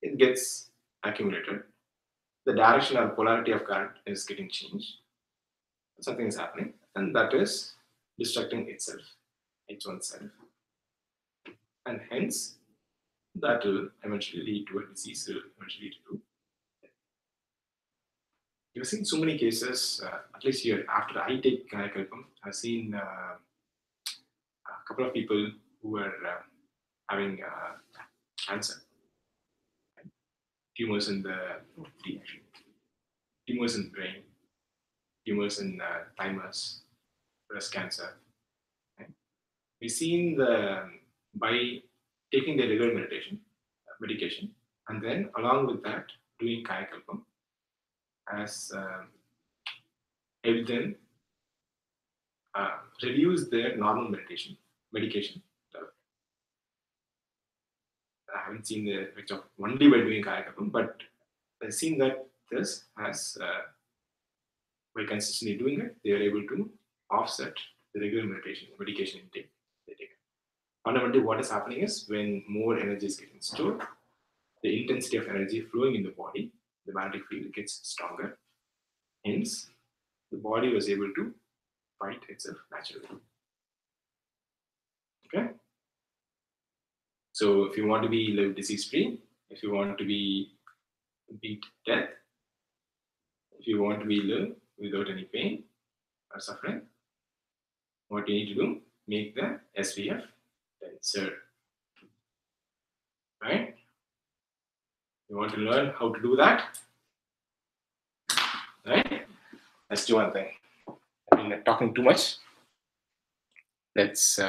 it gets accumulated. The direction or polarity of current is getting changed. Something is happening, and that is destructing itself, its own self. And hence, that will eventually lead to a disease, will eventually lead to death. You've seen so many cases, at least here, after I take Kayakalpam, I've seen a couple of people who were having cancer, tumors in the tumors in the brain, tumors in thymus, breast cancer. Right? We've seen by taking the regular medication, and then along with that, doing Kayakalpam has helped them reduce their normal medication level. I haven't seen the effect of only by doing Kayakalpam, but I've seen that this has, by consistently doing it, they are able to offset the regular medication intake they take. Fundamentally, what is happening is when more energy is getting stored, the intensity of energy flowing in the body, the magnetic field gets stronger. Hence, the body was able to fight itself naturally. Okay? So if you want to live disease-free, if you want to beat death, if you want to live without any pain or suffering, what you need to do, make the SVF denser. Right? You want to learn how to do that? Right? Let's do one thing. I've been talking too much. Let's